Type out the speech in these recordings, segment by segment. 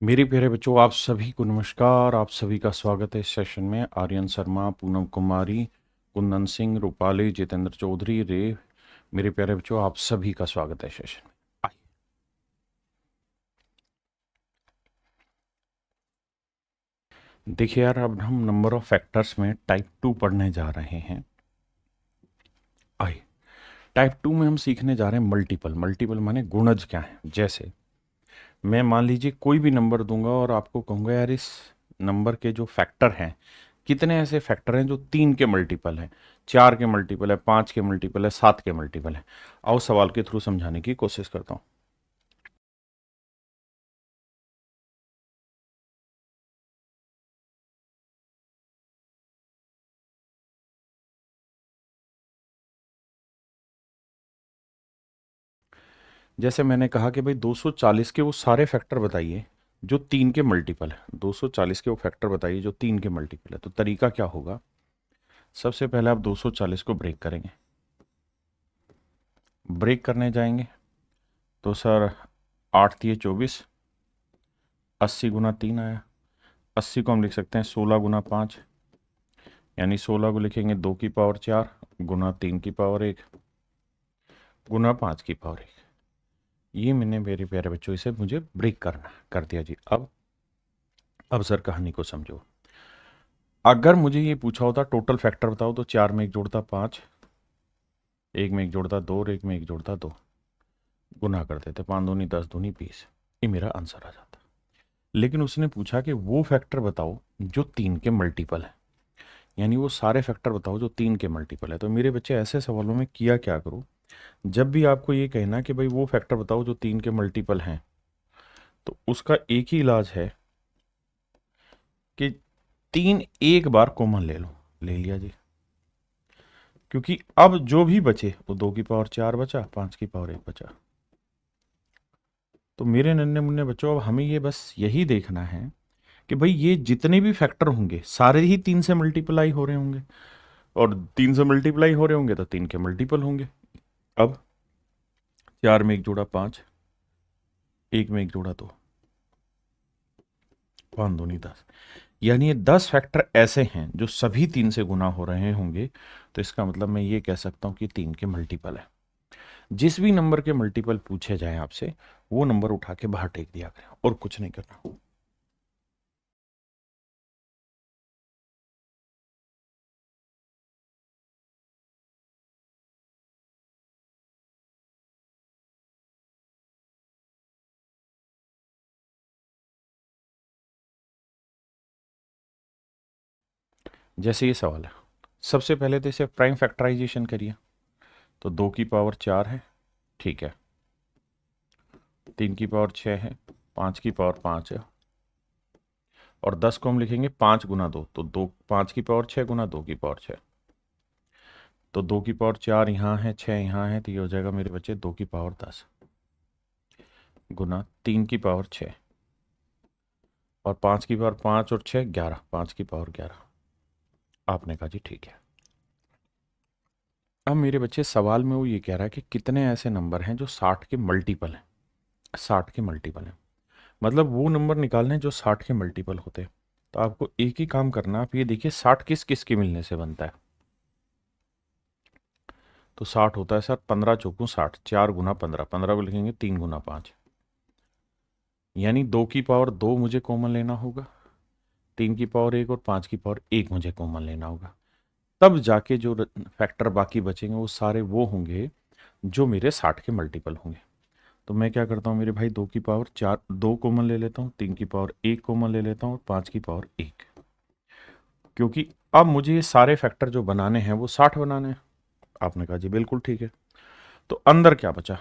मेरे प्यारे बच्चों, आप सभी को नमस्कार। आप सभी का स्वागत है इस सेशन में। आर्यन शर्मा, पूनम कुमारी, कुंदन सिंह, रूपाली, जितेंद्र चौधरी, रे, मेरे प्यारे बच्चों, आप सभी का स्वागत है सेशन में। आइए। देखिए यार, अब हम नंबर ऑफ फैक्टर्स में टाइप 2 पढ़ने जा रहे हैं। आइए, टाइप 2 में हम सीखने जा रहे हैं मल्टीपल। मल्टीपल माने गुणज क्या है। जैसे मैं मान लीजिए कोई भी नंबर दूंगा और आपको कहूंगा यार इस नंबर के जो फैक्टर हैं, कितने ऐसे फैक्टर हैं जो 3 के मल्टीपल हैं, 4 के मल्टीपल है, 5 के मल्टीपल है, 7 के मल्टीपल है। आओ सवाल के थ्रू समझाने की कोशिश करता हूं। जैसे मैंने कहा कि भाई 240 के वो सारे फैक्टर बताइए जो 3 के मल्टीपल है। 240 के वो फैक्टर बताइए जो 3 के मल्टीपल है। तो तरीका क्या होगा? सबसे पहले आप 240 को ब्रेक करेंगे। ब्रेक करने जाएंगे तो सर 8 दिए 24, 80 गुना 3 आया। 80 को हम लिख सकते हैं 16 गुना 5, यानी 16 को लिखेंगे 2 की पावर 4 गुना 3 की पावर 1 गुना 5 की पावर 1। ये मैंने मेरे प्यारे बच्चों इसे मुझे ब्रेक करना कर दिया जी। अब सर कहानी को समझो। अगर मुझे ये पूछा होता टोटल फैक्टर बताओ, तो 4 में 1 जोड़ता 5, 1 में 1 जोड़ता 2 और 1 में 1 जोड़ता 2, गुना कर देते 5 दूनी 10 दूनी 20। ये मेरा आंसर आ जाता। लेकिन उसने पूछा कि वो फैक्टर बताओ जो 3 के मल्टीपल है, यानी वो सारे फैक्टर बताओ जो 3 के मल्टीपल है। तो मेरे बच्चे ऐसे सवालों में किया क्या करो, जब भी आपको ये कहना कि भाई वो फैक्टर बताओ जो 3 के मल्टीपल हैं, तो उसका एक ही इलाज है कि 3 एक बार कॉमन ले लो। ले लिया जी। क्योंकि अब जो भी बचे वो 2 की पावर 4 बचा, 5 की पावर 1 बचा। तो मेरे नन्हे मुन्ने बच्चों, अब हमें ये बस यही देखना है कि भाई ये जितने भी फैक्टर होंगे सारे ही 3 से मल्टीप्लाई हो रहे होंगे, और 3 से मल्टीप्लाई हो रहे होंगे तो 3 के मल्टीपल होंगे। अब 4 में 1 जोड़ा 5, 1 में 1 जोड़ा 2, 5 दूनी 10, यानी ये 10 फैक्टर ऐसे हैं जो सभी 3 से गुना हो रहे होंगे। तो इसका मतलब मैं ये कह सकता हूं कि 3 के मल्टीपल है। जिस भी नंबर के मल्टीपल पूछे जाए आपसे, वो नंबर उठा के बाहर टेक दिया करें और कुछ नहीं करना। जैसे ये सवाल है, सबसे पहले तो इसे प्राइम फैक्टराइजेशन करिए। तो 2 की पावर 4 है, ठीक है, 3 की पावर 6 है, 5 की पावर 5 है, और 10 को हम लिखेंगे 5 गुना 2, तो 2 5 की पावर 6 गुना 2 की पावर 6। तो 2 की पावर 4 यहाँ है, 6 यहाँ है, तो ये हो जाएगा मेरे बच्चे 2 की पावर 10 गुना 3 की पावर 6, और 5 की पावर 5 और 6 11, 5 की पावर 11। आपने कहा जी ठीक है। अब मेरे बच्चे सवाल में वो ये कह रहा है कि कितने ऐसे नंबर हैं जो 60 के मल्टीपल हैं। 60 के मल्टीपल हैं मतलब वो नंबर निकालने हैं जो 60 के मल्टीपल होते हैं। तो आपको एक ही काम करना, आप ये देखिए 60 किस किस के मिलने से बनता है। तो 60 होता है सर 15 चौकू 60, 4 गुना 15, 15 को लिखेंगे 3 गुना 5, यानी 2 की पावर 2 मुझे कॉमन लेना होगा, 3 की पावर 1 और 5 की पावर 1 मुझे कॉमन लेना होगा। तब जाके जो फैक्टर बाकी बचेंगे वो सारे वो होंगे जो मेरे 60 के मल्टीपल होंगे। तो मैं क्या करता हूँ मेरे भाई, 2 की पावर 4 2 कॉमन ले लेता हूँ, 3 की पावर 1 कॉमन ले लेता हूँ, और 5 की पावर 1। क्योंकि अब मुझे ये सारे फैक्टर जो बनाने हैं वो 60 बनाने हैं। आपने कहा जी बिल्कुल ठीक है। तो अंदर क्या बचा?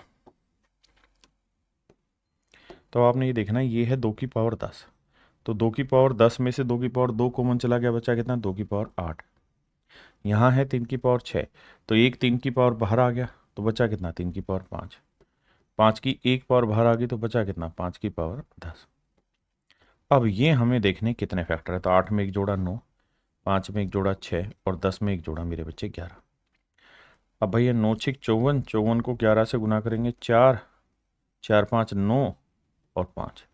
तो आपने ये देखना है, ये है 2 की पावर 10। तो 2 की पावर 10 में से 2 की पावर 2 कॉमन चला गया, बचा कितना? 2 की पावर 8। यहाँ है 3 की पावर 6, तो एक 3 की पावर बाहर आ गया, तो बचा कितना? 3 की पावर 5। 5 की एक पावर बाहर आ गई, तो बचा कितना? 5 की पावर 10। अब ये हमें देखने कितने फैक्टर है। तो 8 में एक जोड़ा 9, 5 में एक जोड़ा 6, और 10 में एक जोड़ा मेरे बच्चे 11। अब भैया 9 6 54, 54 को 11 से गुना करेंगे 4, 4 5 9, और 5।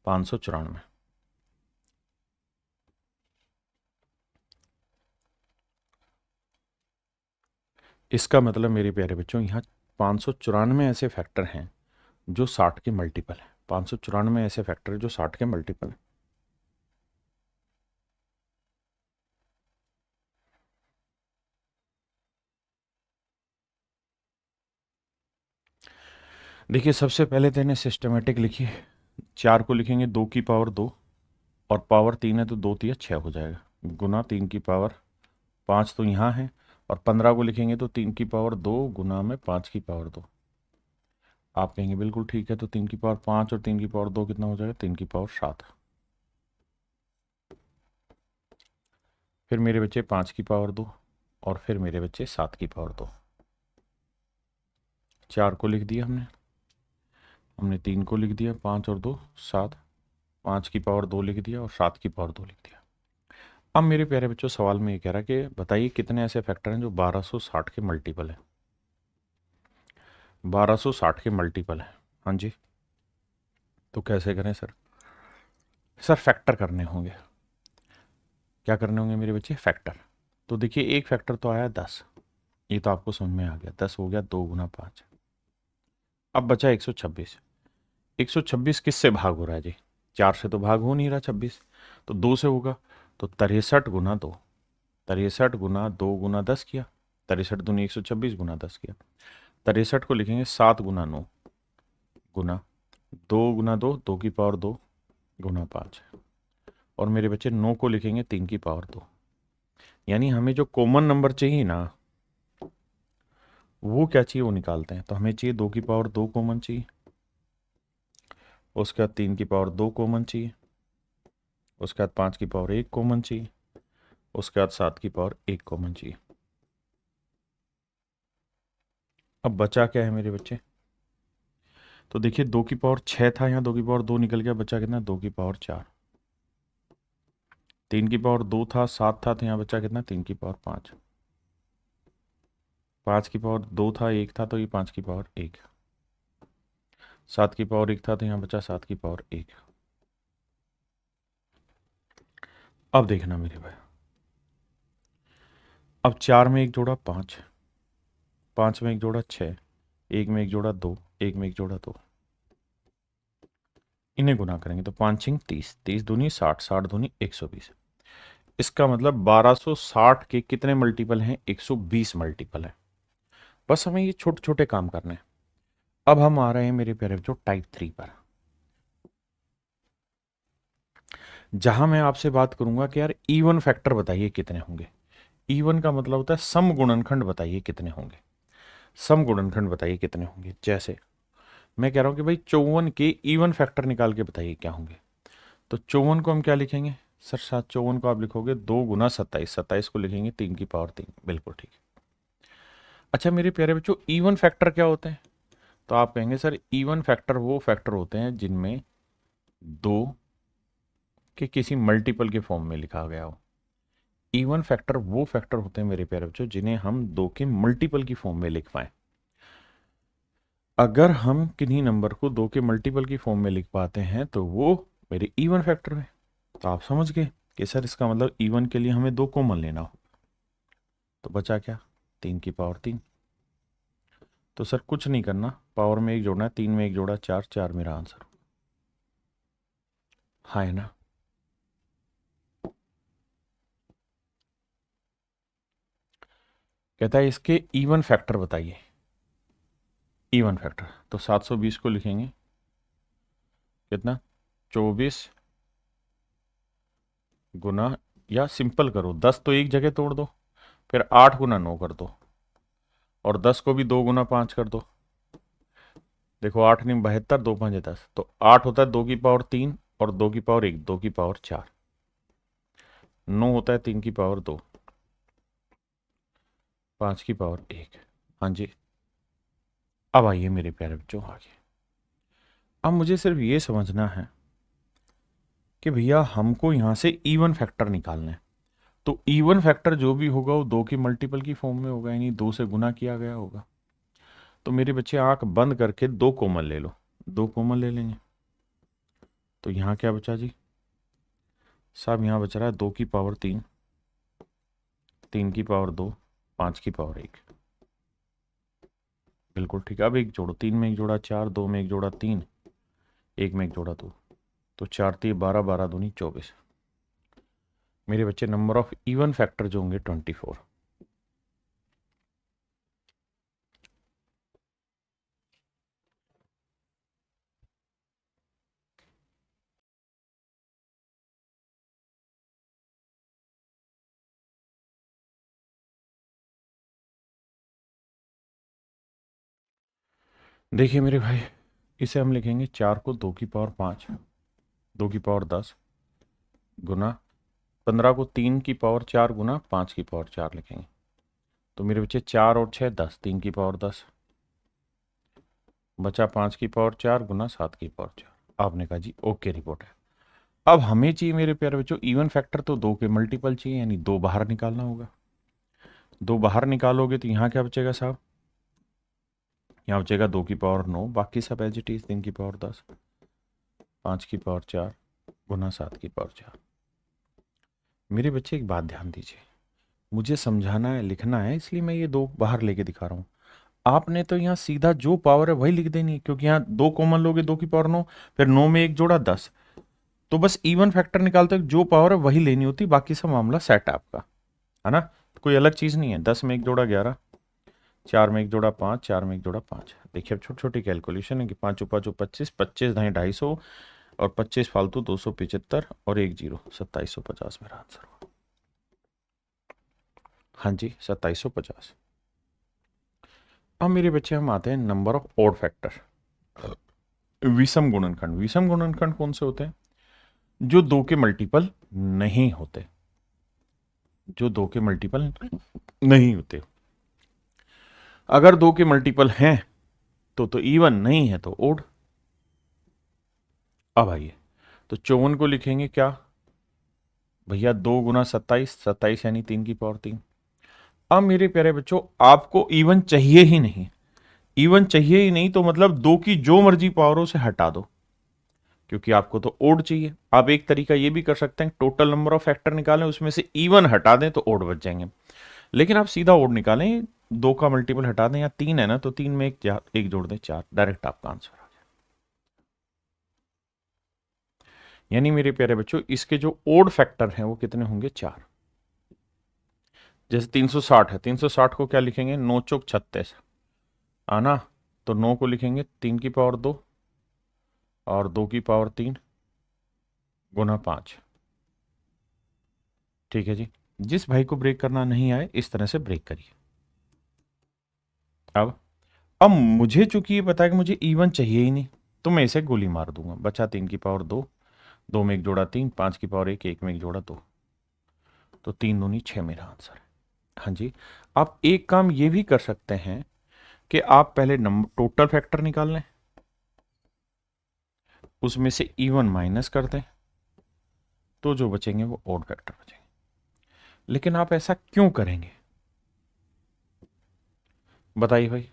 594। इसका मतलब मेरे प्यारे बच्चों यहाँ 594 ऐसे फैक्टर हैं जो 60 के मल्टीपल है। 594 ऐसे फैक्टर जो 60 के मल्टीपल है। देखिए सबसे पहले तो इन्हें सिस्टमेटिक लिखिए। 4 को लिखेंगे 2 की पावर 2 और पावर 3 है तो 2 तिया 6 हो जाएगा, गुना 3 की पावर 5 तो यहाँ है, और 15 को लिखेंगे तो 3 की पावर 2 गुना में 5 की पावर 2। आप कहेंगे बिल्कुल ठीक है, तो 3 की पावर 5 और 3 की पावर 2 कितना हो जाएगा, 3 की पावर 7। फिर मेरे बच्चे 5 की पावर 2 और फिर मेरे बच्चे 7 की पावर 2। 4 को लिख दिया हमने 3 को लिख दिया, 5 और 2 7, 5 की पावर 2 लिख दिया और 7 की पावर 2 लिख दिया। अब मेरे प्यारे बच्चों सवाल में ये कह रहा है कि बताइए कितने ऐसे फैक्टर हैं जो 1260 के मल्टीपल है। 1260 के मल्टीपल है, हाँ जी। तो कैसे करें सर? सर फैक्टर करने होंगे। क्या करने होंगे मेरे बच्चे? फैक्टर। तो देखिए एक फैक्टर तो आया 10, ये तो आपको समझ में आ गया, 10 हो गया 2 गुना 5। अब बचा 126। 126 किससे भाग हो रहा है जी? 4 से तो भाग हो नहीं रहा 26, तो 2 से होगा। तो 63 गुना 2, 63 गुना 2 गुना 10 किया, 63 दूनी 126 गुना 10 किया। 63 को लिखेंगे 7 गुना 9 गुना 2 गुना 2, 2 की पावर 2 गुना 5, और मेरे बच्चे 9 को लिखेंगे 3 की पावर 2। यानी हमें जो कॉमन नंबर चाहिए ना, वो क्या चाहिए वो निकालते हैं। तो हमें चाहिए 2 की पावर 2 कॉमन चाहिए, उसके बाद 3 की पावर 2 कॉमन चाहिए, उसके बाद 5 की पावर 1 कॉमन चाहिए, उसके बाद 7 की पावर 1 कॉमन चाहिए। अब बचा क्या है मेरे बच्चे? तो देखिए 2 की पावर 6 था, यहाँ 2 की पावर 2 निकल गया, बचा कितना? 2 की पावर 4। 3 की पावर 2 था, 7 था, तो यहाँ बचा कितना? 3 की पावर 5। 5 की पावर 2 था, 1 था, तो ये 5 की पावर 1। 7 की पावर 1 था, तो यहाँ बचा 7 की पावर 1। अब देखना मेरे भाई, अब 4 में एक जोड़ा 5, 5 में एक जोड़ा 6, 1 में एक जोड़ा 2, 1 में एक जोड़ा 2, इन्हें गुना करेंगे तो 5 छिंग 30, 30 दूनी 60, 60 दूनी 120। इसका मतलब 1260 के कितने मल्टीपल हैं? 120 मल्टीपल है। बस हमें ये छोटे छोटे काम करने हैं। अब हम आ रहे हैं मेरे प्यारे बच्चों टाइप 3 पर, जहां मैं आपसे बात करूंगा कि यार इवन फैक्टर बताइए कितने होंगे। इवन का मतलब होता है सम गुणनखंड बताइए कितने होंगे। सम गुणनखंड बताइए कितने होंगे। जैसे मैं कह रहा हूं कि भाई 54 के इवन फैक्टर निकाल के बताइए क्या होंगे। तो 54 को हम क्या लिखेंगे सर? 54 को आप लिखोगे 2 गुना 27, 27 को लिखेंगे 3 की पावर 3। बिल्कुल ठीक है। अच्छा मेरे प्यारे बच्चों इवन फैक्टर क्या होते हैं? तो आप कहेंगे सर इवन फैक्टर वो फैक्टर होते हैं जिनमें 2 के किसी मल्टीपल के फॉर्म में लिखा गया हो। इवन फैक्टर वो फैक्टर होते हैं मेरे प्यारे बच्चों जिन्हें हम 2 के मल्टीपल की फॉर्म में लिख पाए। अगर हम किन्हीं नंबर को 2 के मल्टीपल की फॉर्म में लिख पाते हैं तो वो मेरे इवन फैक्टर है। तो आप समझ गए कि सर इसका मतलब इवन के लिए हमें 2 कॉमन लेना हो। तो बचा क्या? 3 की पावर 3। तो सर कुछ नहीं करना, पावर में एक जोड़ना है, 3 में एक जोड़ा 4, 4 मेरा आंसर। हाँ है ना? कहता है इसके इवन फैक्टर बताइए। इवन फैक्टर तो 720 को लिखेंगे कितना? 24 गुना, या सिंपल करो 10 तो एक जगह तोड़ दो, फिर 8 गुना 9 कर दो, और 10 को भी 2 गुना 5 कर दो। देखो 8 नहीं 72, 2 5 10, तो 8 होता है 2 की पावर 3 और 2 की पावर 1, 2 की पावर 4। 9 होता है 3 की पावर 2, 5 की पावर 1। हाँ जी। अब आइए मेरे प्यारे बच्चों आगे। अब मुझे सिर्फ ये समझना है कि भैया हमको यहाँ से इवन फैक्टर निकालना है। तो इवन फैक्टर जो भी होगा वो 2 की मल्टीपल की फॉर्म में होगा, यानी 2 से गुना किया गया होगा। तो मेरे बच्चे आंख बंद करके 2 कॉमन ले लो, 2 कॉमन ले लेंगे। तो यहाँ क्या बचा जी साहब, यहाँ बच रहा है 2 की पावर 3, 3 की पावर 2, 5 की पावर 1। बिल्कुल ठीक है। अब एक जोड़ो, 3 में एक जोड़ा 4, 2 में एक जोड़ा 3, 1 में एक जोड़ा 2, तो 4 3 12, 12 दूनी 24। मेरे बच्चे नंबर ऑफ इवन फैक्टर जो होंगे 24। देखिए मेरे भाई, इसे हम लिखेंगे 4 को 2 की पावर 5, 2 की पावर 10 गुना 15 को 3 की पावर 4 गुना 5 की पावर 4 लिखेंगे। तो मेरे बच्चे 4 और 6 10, 3 की पावर 10 बचा 5 की पावर 4 गुना 7 की पावर 4। आपने कहा जी ओके रिपोर्ट है। अब हमें चाहिए मेरे प्यारे बच्चों इवन फैक्टर, तो 2 के मल्टीपल चाहिए, यानी 2 बाहर निकालना होगा। 2 बाहर निकालोगे तो यहाँ क्या बचेगा साहब, यहाँ बचेगा 2 की पावर 9, बाकी सब एज इट इज, 3 की पावर 10, 5 की पावर 4 गुना 7 की पावर 4। मेरे बच्चे एक बात ध्यान दीजिए, मुझे समझाना है, लिखना है, इसलिए मैं ये 2 बाहर लेके दिखा रहा हूँ। आपने तो यहाँ सीधा जो पावर है वही लिख देनी है, क्योंकि यहाँ 2 कॉमन लोगे, 2 की पावर 9, फिर 9 में एक जोड़ा 10, तो बस इवन फैक्टर निकालते हो जो पावर है वही लेनी होती, बाकी सब मामला सेट है आपका, है ना। कोई अलग चीज नहीं है। 10 में एक जोड़ा 11, 4 में एक जोड़ा 5, 4 में एक जोड़ा 5। देखिए अब छोटी छोटी कैलकुलेशन है कि 5 5 25, 25 ढाई 250 और 25 फालतू 275 और 1 जीरो 2750 मेरा आंसर हुआ। हाँ जी 2750। अब मेरे बच्चे हम आते हैं नंबर ऑफ ऑड फैक्टर, विषम गुणनखंड। विषम गुणनखंड कौन से होते हैं, जो 2 के मल्टीपल नहीं होते, जो 2 के मल्टीपल नहीं होते। अगर 2 के मल्टीपल हैं तो इवन, नहीं है तो ओड। अब आइए, तो 54 को लिखेंगे क्या भैया, 2 गुना 27, 27 यानी 3 की पावर 3। अब मेरे प्यारे बच्चों आपको इवन चाहिए ही नहीं, इवन चाहिए ही नहीं तो मतलब 2 की जो मर्जी पावरों से हटा दो, क्योंकि आपको तो ओड चाहिए। आप एक तरीका ये भी कर सकते हैं, टोटल नंबर ऑफ फैक्टर निकालें, उसमें से इवन हटा दें तो ओड बच जाएंगे। लेकिन आप सीधा ओड निकालें, 2 का मल्टीपल हटा दें, या 3 है ना तो 3 में एक जोड़ दें 4, डायरेक्ट आपका आंसर आ गया। यानी मेरे प्यारे बच्चों इसके जो ओड फैक्टर हैं वो कितने होंगे, 4। जैसे 360 है, 360 को क्या लिखेंगे, 9 चौक 36 आना, तो 9 को लिखेंगे 3 की पावर 2 और 2 की पावर 3 गुना 5। ठीक है जी। जिस भाई को ब्रेक करना नहीं आए इस तरह से ब्रेक करिए। अब मुझे चूंकि ये पता है कि मुझे इवन चाहिए ही नहीं, तो मैं इसे गोली मार दूंगा। बचा 3 की पावर 2, 2 में एक जोड़ा 3, 5 की पावर 1, 1 में एक जोड़ा 2, तो 3 दूनी 6 मेरा आंसर है। हाँ जी। आप एक काम ये भी कर सकते हैं कि आप पहले नंबर टोटल फैक्टर निकाल लें, उसमें से इवन माइनस कर दें, तो जो बचेंगे वो ऑड फैक्टर बचेंगे। लेकिन आप ऐसा क्यों करेंगे बताइए भाई।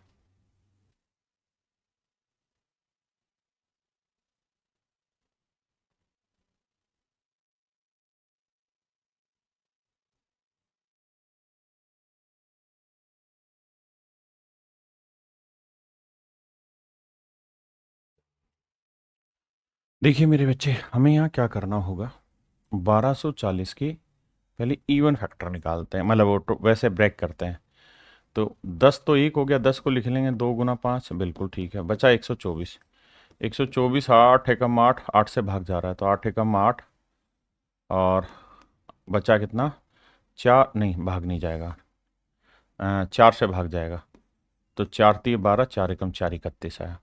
देखिए मेरे बच्चे, हमें यहाँ क्या करना होगा, 1240 के पहले इवन फैक्टर निकालते हैं, मतलब वो वैसे ब्रेक करते हैं। तो 10 तो 1 हो गया, 10 को लिख लेंगे 2 गुना 5, बिल्कुल ठीक है। बचा 124, 124 8 एकम 8, 8 से भाग जा रहा है तो 8 एकम 8, और बचा कितना, 4, नहीं भाग नहीं जाएगा, 4 से भाग जाएगा, तो 4 3 12, 4 एकम 4 31 आया।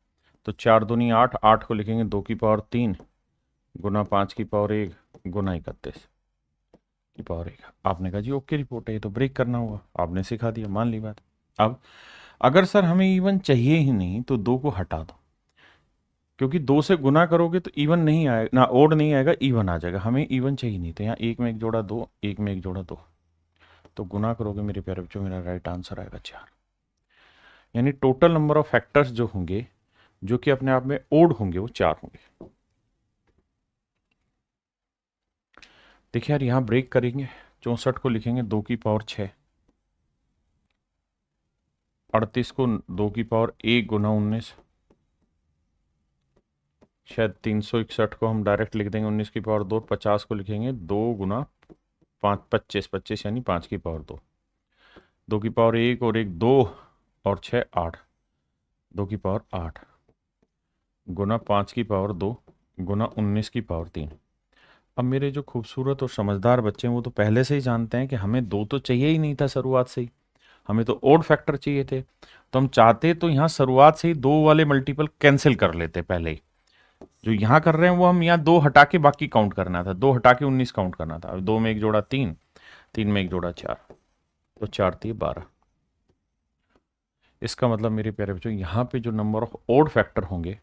तो 4 दूनी 8, 8 को लिखेंगे 2 की पावर 3 गुना 5 की पावर 1 गुना 31 की पावर 1। आपने कहा जी ओके रिपोर्ट है, ये तो ब्रेक करना होगा, आपने सिखा दिया, मान ली बात। अब अगर सर हमें इवन चाहिए ही नहीं तो 2 को हटा दो, क्योंकि 2 से गुना करोगे तो इवन नहीं आएगा ना, ओड नहीं आएगा, इवन आ जाएगा। हमें इवन चाहिए नहीं, तो यहाँ 1 में एक जोड़ा 2, 1 में एक जोड़ा 2, तो गुना करोगे मेरे प्यारे बच्चों, मेरा राइट आंसर आएगा 4। यानी टोटल नंबर ऑफ फैक्टर्स जो होंगे, जो कि अपने आप में ओड होंगे, वो 4 होंगे। देखिए यार यहाँ ब्रेक करेंगे, 64 को लिखेंगे 2 की पावर 6, 38 को 2 की पावर 1 गुना 19, शायद 361 को हम डायरेक्ट लिख देंगे 19 की पावर 2, 50 को लिखेंगे 2 गुना 5, 25, 25 यानी 5 की पावर 2, 2 की पावर 1 और 1 2 और 6 8, 2 की पावर 8 गुना 5 की पावर 2 गुना 19 की पावर 3। अब मेरे जो खूबसूरत और समझदार बच्चे हैं वो तो पहले से ही जानते हैं कि हमें 2 तो चाहिए ही नहीं था शुरुआत से ही, हमें तो ओड फैक्टर चाहिए थे। तो हम चाहते तो यहाँ शुरुआत से ही 2 वाले मल्टीपल कैंसिल कर लेते पहले ही। जो यहाँ कर रहे हैं वो हम यहाँ 2 हटा के बाकी काउंट करना था, 2 हटा के 19 काउंट करना था। अब 2 में 1 जोड़ा 3, 3 में 1 जोड़ा 4, तो 4 3 12। इसका मतलब मेरे प्यारे बच्चों यहाँ पे जो नंबर ऑफ ओड फैक्टर होंगे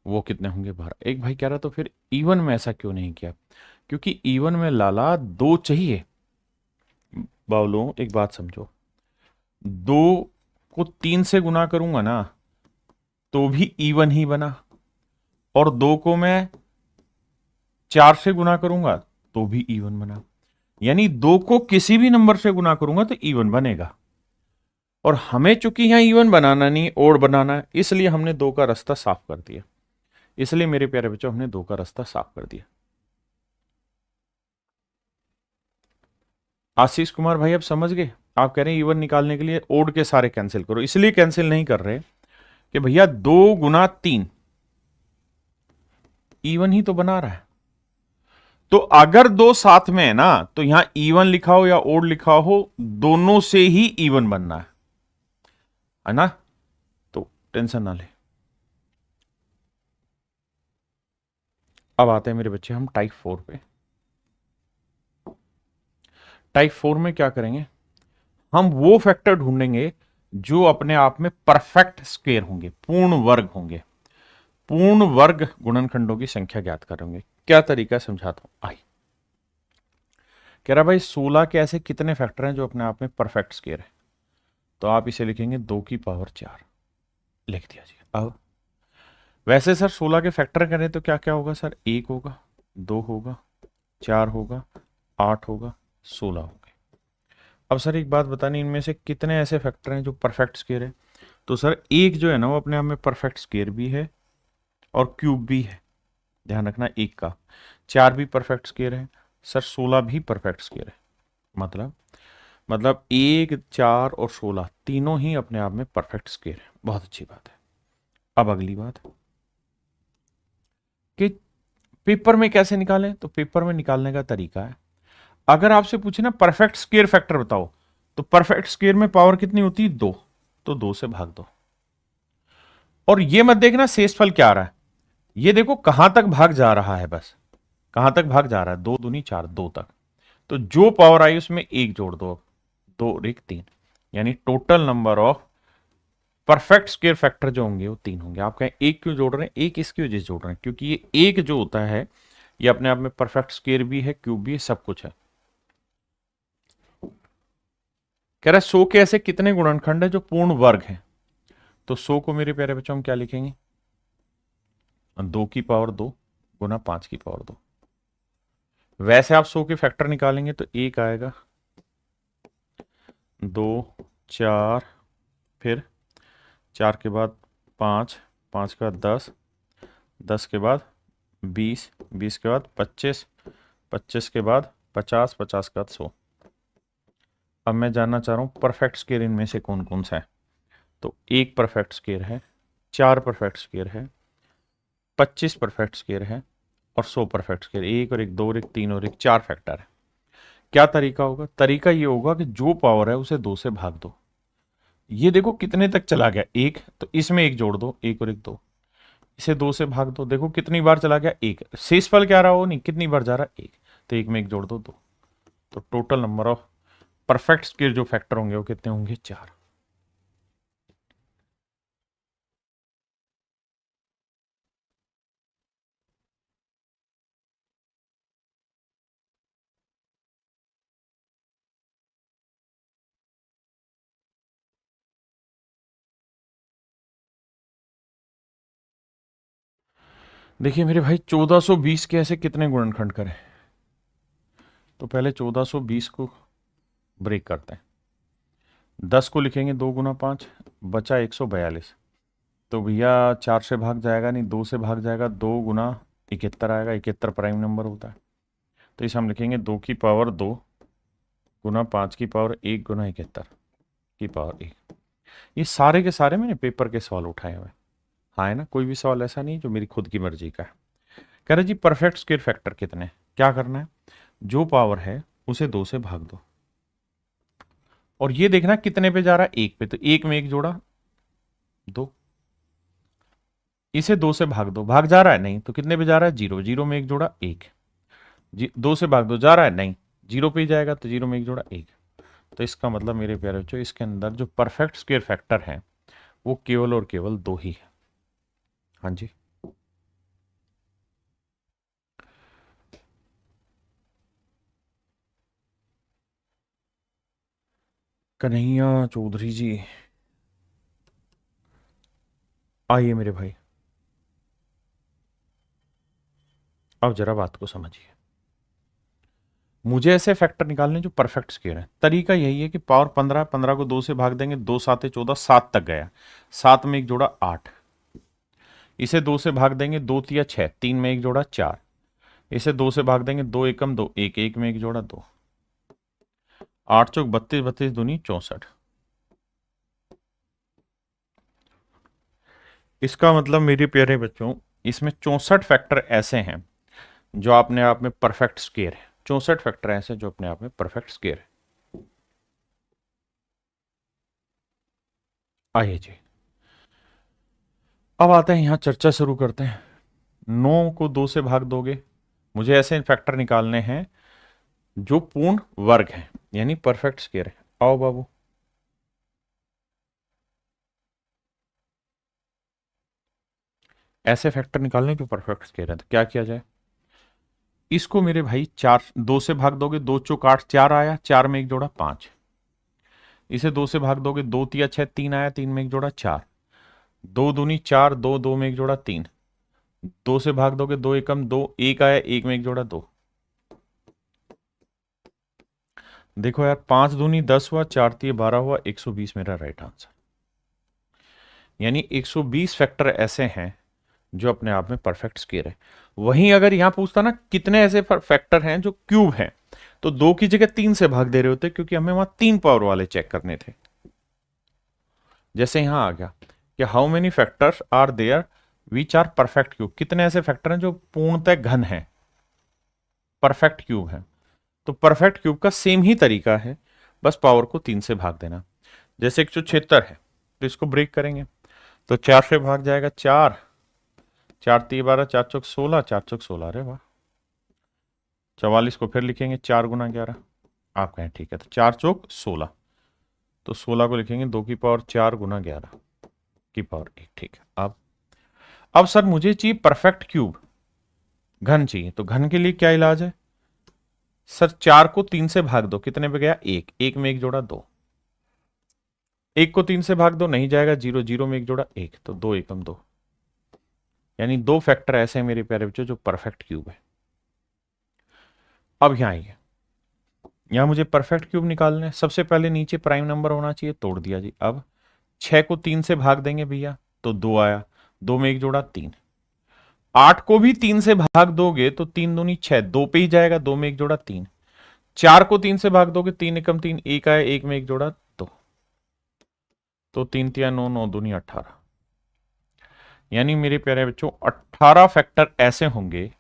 वो कितने होंगे 12। एक भाई कह रहा तो फिर इवन में ऐसा क्यों नहीं किया? क्योंकि इवन में लाला 2 चाहिए। बावलो एक बात समझो, 2 को 3 से गुना करूंगा ना तो भी इवन ही बना, और 2 को मैं 4 से गुना करूंगा तो भी इवन बना। यानी 2 को किसी भी नंबर से गुना करूंगा तो इवन बनेगा। और हमें चूंकि यहां इवन बनाना नहीं ओड बनाना है, इसलिए हमने 2 का रास्ता साफ कर दिया। इसलिए मेरे प्यारे बच्चों हमने 2 का रास्ता साफ कर दिया। आशीष कुमार भाई अब समझ गए? आप कह रहे हैं इवन निकालने के लिए ओड के सारे कैंसिल करो, इसलिए कैंसिल नहीं कर रहे कि भैया 2 गुना 3 इवन ही तो बना रहा है। तो अगर 2 साथ में है ना तो यहां इवन लिखा हो या ओड लिखा हो, दोनों से ही इवन बनना है ना? तो टेंशन ना ले। अब आते हैं मेरे बच्चे हम टाइप 4 पे। टाइप 4 में क्या करेंगे? हम वो फैक्टर ढूंढेंगे जो अपने आप में परफेक्ट स्क्वायर होंगे, पूर्ण वर्ग होंगे। पूर्ण वर्ग गुणनखंडों की संख्या ज्ञात करेंगे। क्या तरीका समझाता हूं, आई। कह रहा भाई 16 के ऐसे कितने फैक्टर हैं जो अपने आप में परफेक्ट स्क्वायर है? तो आप इसे लिखेंगे 2 की पावर 4, लिख दिया जी। अब वैसे सर 16 के फैक्टर करें तो क्या क्या होगा सर? 1 होगा, 2 होगा, 4 होगा, 8 होगा, 16 होगा। अब सर एक बात बतानी, इनमें से कितने ऐसे फैक्टर हैं जो परफेक्ट स्क्वायर है? तो सर एक जो है ना वो अपने आप में परफेक्ट स्क्वायर भी है और क्यूब भी है, ध्यान रखना। एक का 4 भी परफेक्ट स्क्वायर है सर, 16 भी परफेक्ट स्क्वायर है। मतलब 1 4 और 16 तीनों ही अपने आप में परफेक्ट स्क्वायर है। बहुत अच्छी बात है। अब अगली बात कि पेपर में कैसे निकालें? तो पेपर में निकालने का तरीका है, अगर आपसे पूछे ना परफेक्ट स्क्वायर फैक्टर बताओ, तो परफेक्ट स्क्वायर में पावर कितनी होती है? 2, तो 2 से भाग दो। और ये मत देखना शेषफल क्या आ रहा है, ये देखो कहां तक भाग जा रहा है, बस कहां तक भाग जा रहा है। 2 दूनी 4, 2 तक। तो जो पावर आई उसमें 1 जोड़ दो, अब 2 और 1 3, यानी total number of perfect square factor जो होंगे वो 3 होंगे। आप कहें 1 क्यों जोड़ रहे हैं? 1 इसकी वजह से जोड़ रहे हैं क्योंकि ये 1 जो होता है ये अपने आप में परफेक्ट स्क्वायर भी है, क्यूब भी है, सब कुछ है। कह रहा है 100 के ऐसे कितने गुणनखंड है जो पूर्ण वर्ग है? तो 100 को मेरे प्यारे बच्चों हम क्या लिखेंगे? 2 की पावर 2 गुना 5 की पावर 2। वैसे आप 100 के फैक्टर निकालेंगे तो 1 आएगा, 2 4, फिर 4 के बाद 5, 5 के बाद 10, 10 के बाद 20, 20 के बाद 25, 25 के बाद 50, 50 के बाद 100। अब मैं जानना चाह रहा हूँ परफेक्ट स्क्वायर इनमें से कौन कौन सा है? तो 1 परफेक्ट स्क्वायर है, 4 परफेक्ट स्क्वायर है, 25 परफेक्ट स्क्वायर है और 100 परफेक्ट स्क्वायर। 1 और 1 2 और 1 3 और 1 4 फैक्टर है। क्या तरीका होगा? तरीका ये होगा कि जो पावर है उसे 2 से भाग दो। ये देखो कितने तक चला गया? 1, तो इसमें 1 जोड़ दो, 1 और 1 2, इसे 2 से भाग दो। देखो कितनी बार चला गया? 1। शेषफल क्या रहा हो? नहीं, कितनी बार जा रहा है? 1। तो 1 में 1 जोड़ दो, 2। तो total number of perfect square जो फैक्टर होंगे वो कितने होंगे? 4। देखिए मेरे भाई 1420 के ऐसे कितने गुणनखंड करें? तो पहले 1420 को ब्रेक करते हैं। 10 को लिखेंगे 2 गुना 5, बचा 142। तो भैया 4 से भाग जाएगा नहीं, 2 से भाग जाएगा, 2 गुना 71 आएगा, 71 प्राइम नंबर होता है। तो इसे हम लिखेंगे 2 की पावर 2 गुना 5 की पावर 1 गुना 71 की पावर 1। ये सारे के सारे मैंने पेपर के सवाल उठाए हुए। हाँ है ना, कोई भी सवाल ऐसा नहीं जो मेरी खुद की मर्जी का है। कह रहे जी परफेक्ट स्क्वायर फैक्टर कितने हैं? क्या करना है, जो पावर है उसे 2 से भाग दो, और ये देखना कितने पे जा रहा है, 1 पे। तो 1 में 1 जोड़ा 2, इसे 2 से भाग दो, भाग जा रहा है नहीं, तो कितने पे जा रहा है, 0, 0 में 1 जोड़ा 1, 2 से भाग दो, जा रहा है नहीं, 0 पे ही जाएगा, तो 0 में 1 जोड़ा 1। तो इसका मतलब मेरे प्यारे बच्चों, इसके अंदर जो परफेक्ट स्क्वायर फैक्टर है वो केवल और केवल 2 ही है। हाँ जी, कन्हैया चौधरी जी, आइए मेरे भाई, अब जरा बात को समझिए। मुझे ऐसे फैक्टर निकालने जो परफेक्ट स्क्वायर है। तरीका यही है कि पावर 15, 15 को 2 से भाग देंगे, 2 7 14, 7 तक गया, 7 में 1 जोड़ा 8, इसे 2 से भाग देंगे, 2 तिया 6, 3 में 1 जोड़ा 4, इसे 2 से भाग देंगे, 2 एकम 2, 1, 1 में 1 जोड़ा 2, 8 चौक 32, 32 दूनी 64। इसका मतलब मेरे प्यारे बच्चों, इसमें 64 फैक्टर ऐसे हैं जो अपने आप में परफेक्ट स्क्वायर है। 64 फैक्टर ऐसे जो अपने आप में परफेक्ट स्क्वायर है। आइए जी, अब आते हैं यहां चर्चा शुरू करते हैं। 9 को 2 से भाग दोगे, मुझे ऐसे फैक्टर निकालने हैं जो पूर्ण वर्ग है, यानी परफेक्ट स्क्वायर है। आओ बाबू, ऐसे फैक्टर निकालने जो परफेक्ट स्क्वायर है, तो क्या किया जाए, इसको मेरे भाई 4, 2 से भाग दोगे, 2 चौक 8, 4 आया, 4 में 1 जोड़ा 5, इसे 2 से भाग दोगे, 2 तिया 6, 3 आया, 3 में 1 जोड़ा 4, 2 दूनी 4, 2, 2 में 1 जोड़ा 3, 2 से भाग दोगे, 2 एकम 2, 1 आया, 1 में 1 जोड़ा 2। देखो यार, 5 दूनी 10 हुआ, 4 तिया 12 हुआ, 120 मेरा राइट आंसर। यानी 120 फैक्टर ऐसे हैं जो अपने आप में परफेक्ट स्क्वायर है। वहीं अगर यहां पूछता ना कितने ऐसे फैक्टर हैं जो क्यूब हैं, तो 2 की जगह 3 से भाग दे रहे होते, क्योंकि हमें वहां 3 पावर वाले चेक करने थे। जैसे यहां आ गया कि how many factors are there which are perfect cube, कितने ऐसे फैक्टर हैं जो पूर्णतः घन है, परफेक्ट क्यूब है। तो परफेक्ट क्यूब का सेम ही तरीका है, बस पावर को 3 से भाग देना। जैसे 176 है, तो इसको ब्रेक करेंगे, तो 4 से भाग जाएगा 4, 4 3 12, 4 चौक 16, 4 चौक 16, अरे वाह। 44 को फिर लिखेंगे 4 गुना 11, आप कहें ठीक है, तो 4 चौक 16, तो 16 को लिखेंगे 2 की पावर 4 गुना 11 की पावर 1, ठीक है। अब सर मुझे चाहिए परफेक्ट क्यूब, घन चाहिए, तो घन के लिए क्या इलाज है सर, 4 को 3 से भाग दो, कितने पे गया, 1, 1 में 1 जोड़ा 2, 1 को 3 से भाग दो, नहीं जाएगा, 0, 0 में 1 जोड़ा 1, तो 2 एकम 2। यानी 2 फैक्टर ऐसे हैं मेरे प्यारे बच्चों जो परफेक्ट क्यूब है। अब यहां आइए, यहां मुझे परफेक्ट क्यूब निकालना है। सबसे पहले नीचे प्राइम नंबर होना चाहिए, तोड़ दिया जी। अब 6 को 3 से भाग देंगे भैया, तो 2 आया, 2 में 1 जोड़ा 3, 8 को भी 3 से भाग दोगे तो 3 दूनी 6, 2 पे ही जाएगा, 2 में 1 जोड़ा 3, 4 को 3 से भाग दोगे, 3 एकम 3, 1 आया, 1 में 1 जोड़ा 2, तो 3 तिया 9, 9 दूनी 18। यानी मेरे प्यारे बच्चों 18 फैक्टर ऐसे होंगे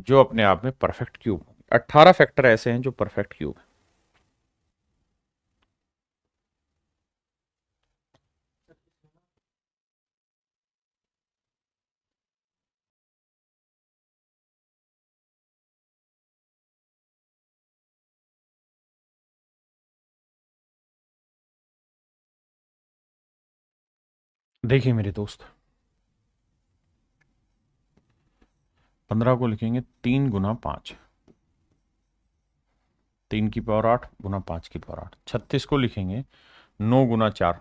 जो अपने आप में परफेक्ट क्यूब होंगे। 18 फैक्टर ऐसे हैं जो परफेक्ट क्यूब है। देखिए मेरे दोस्त, 15 को लिखेंगे 3 गुना 5, 3 की पावर 8 गुना 5 की पावर 8। 36 को लिखेंगे 9 गुना 4,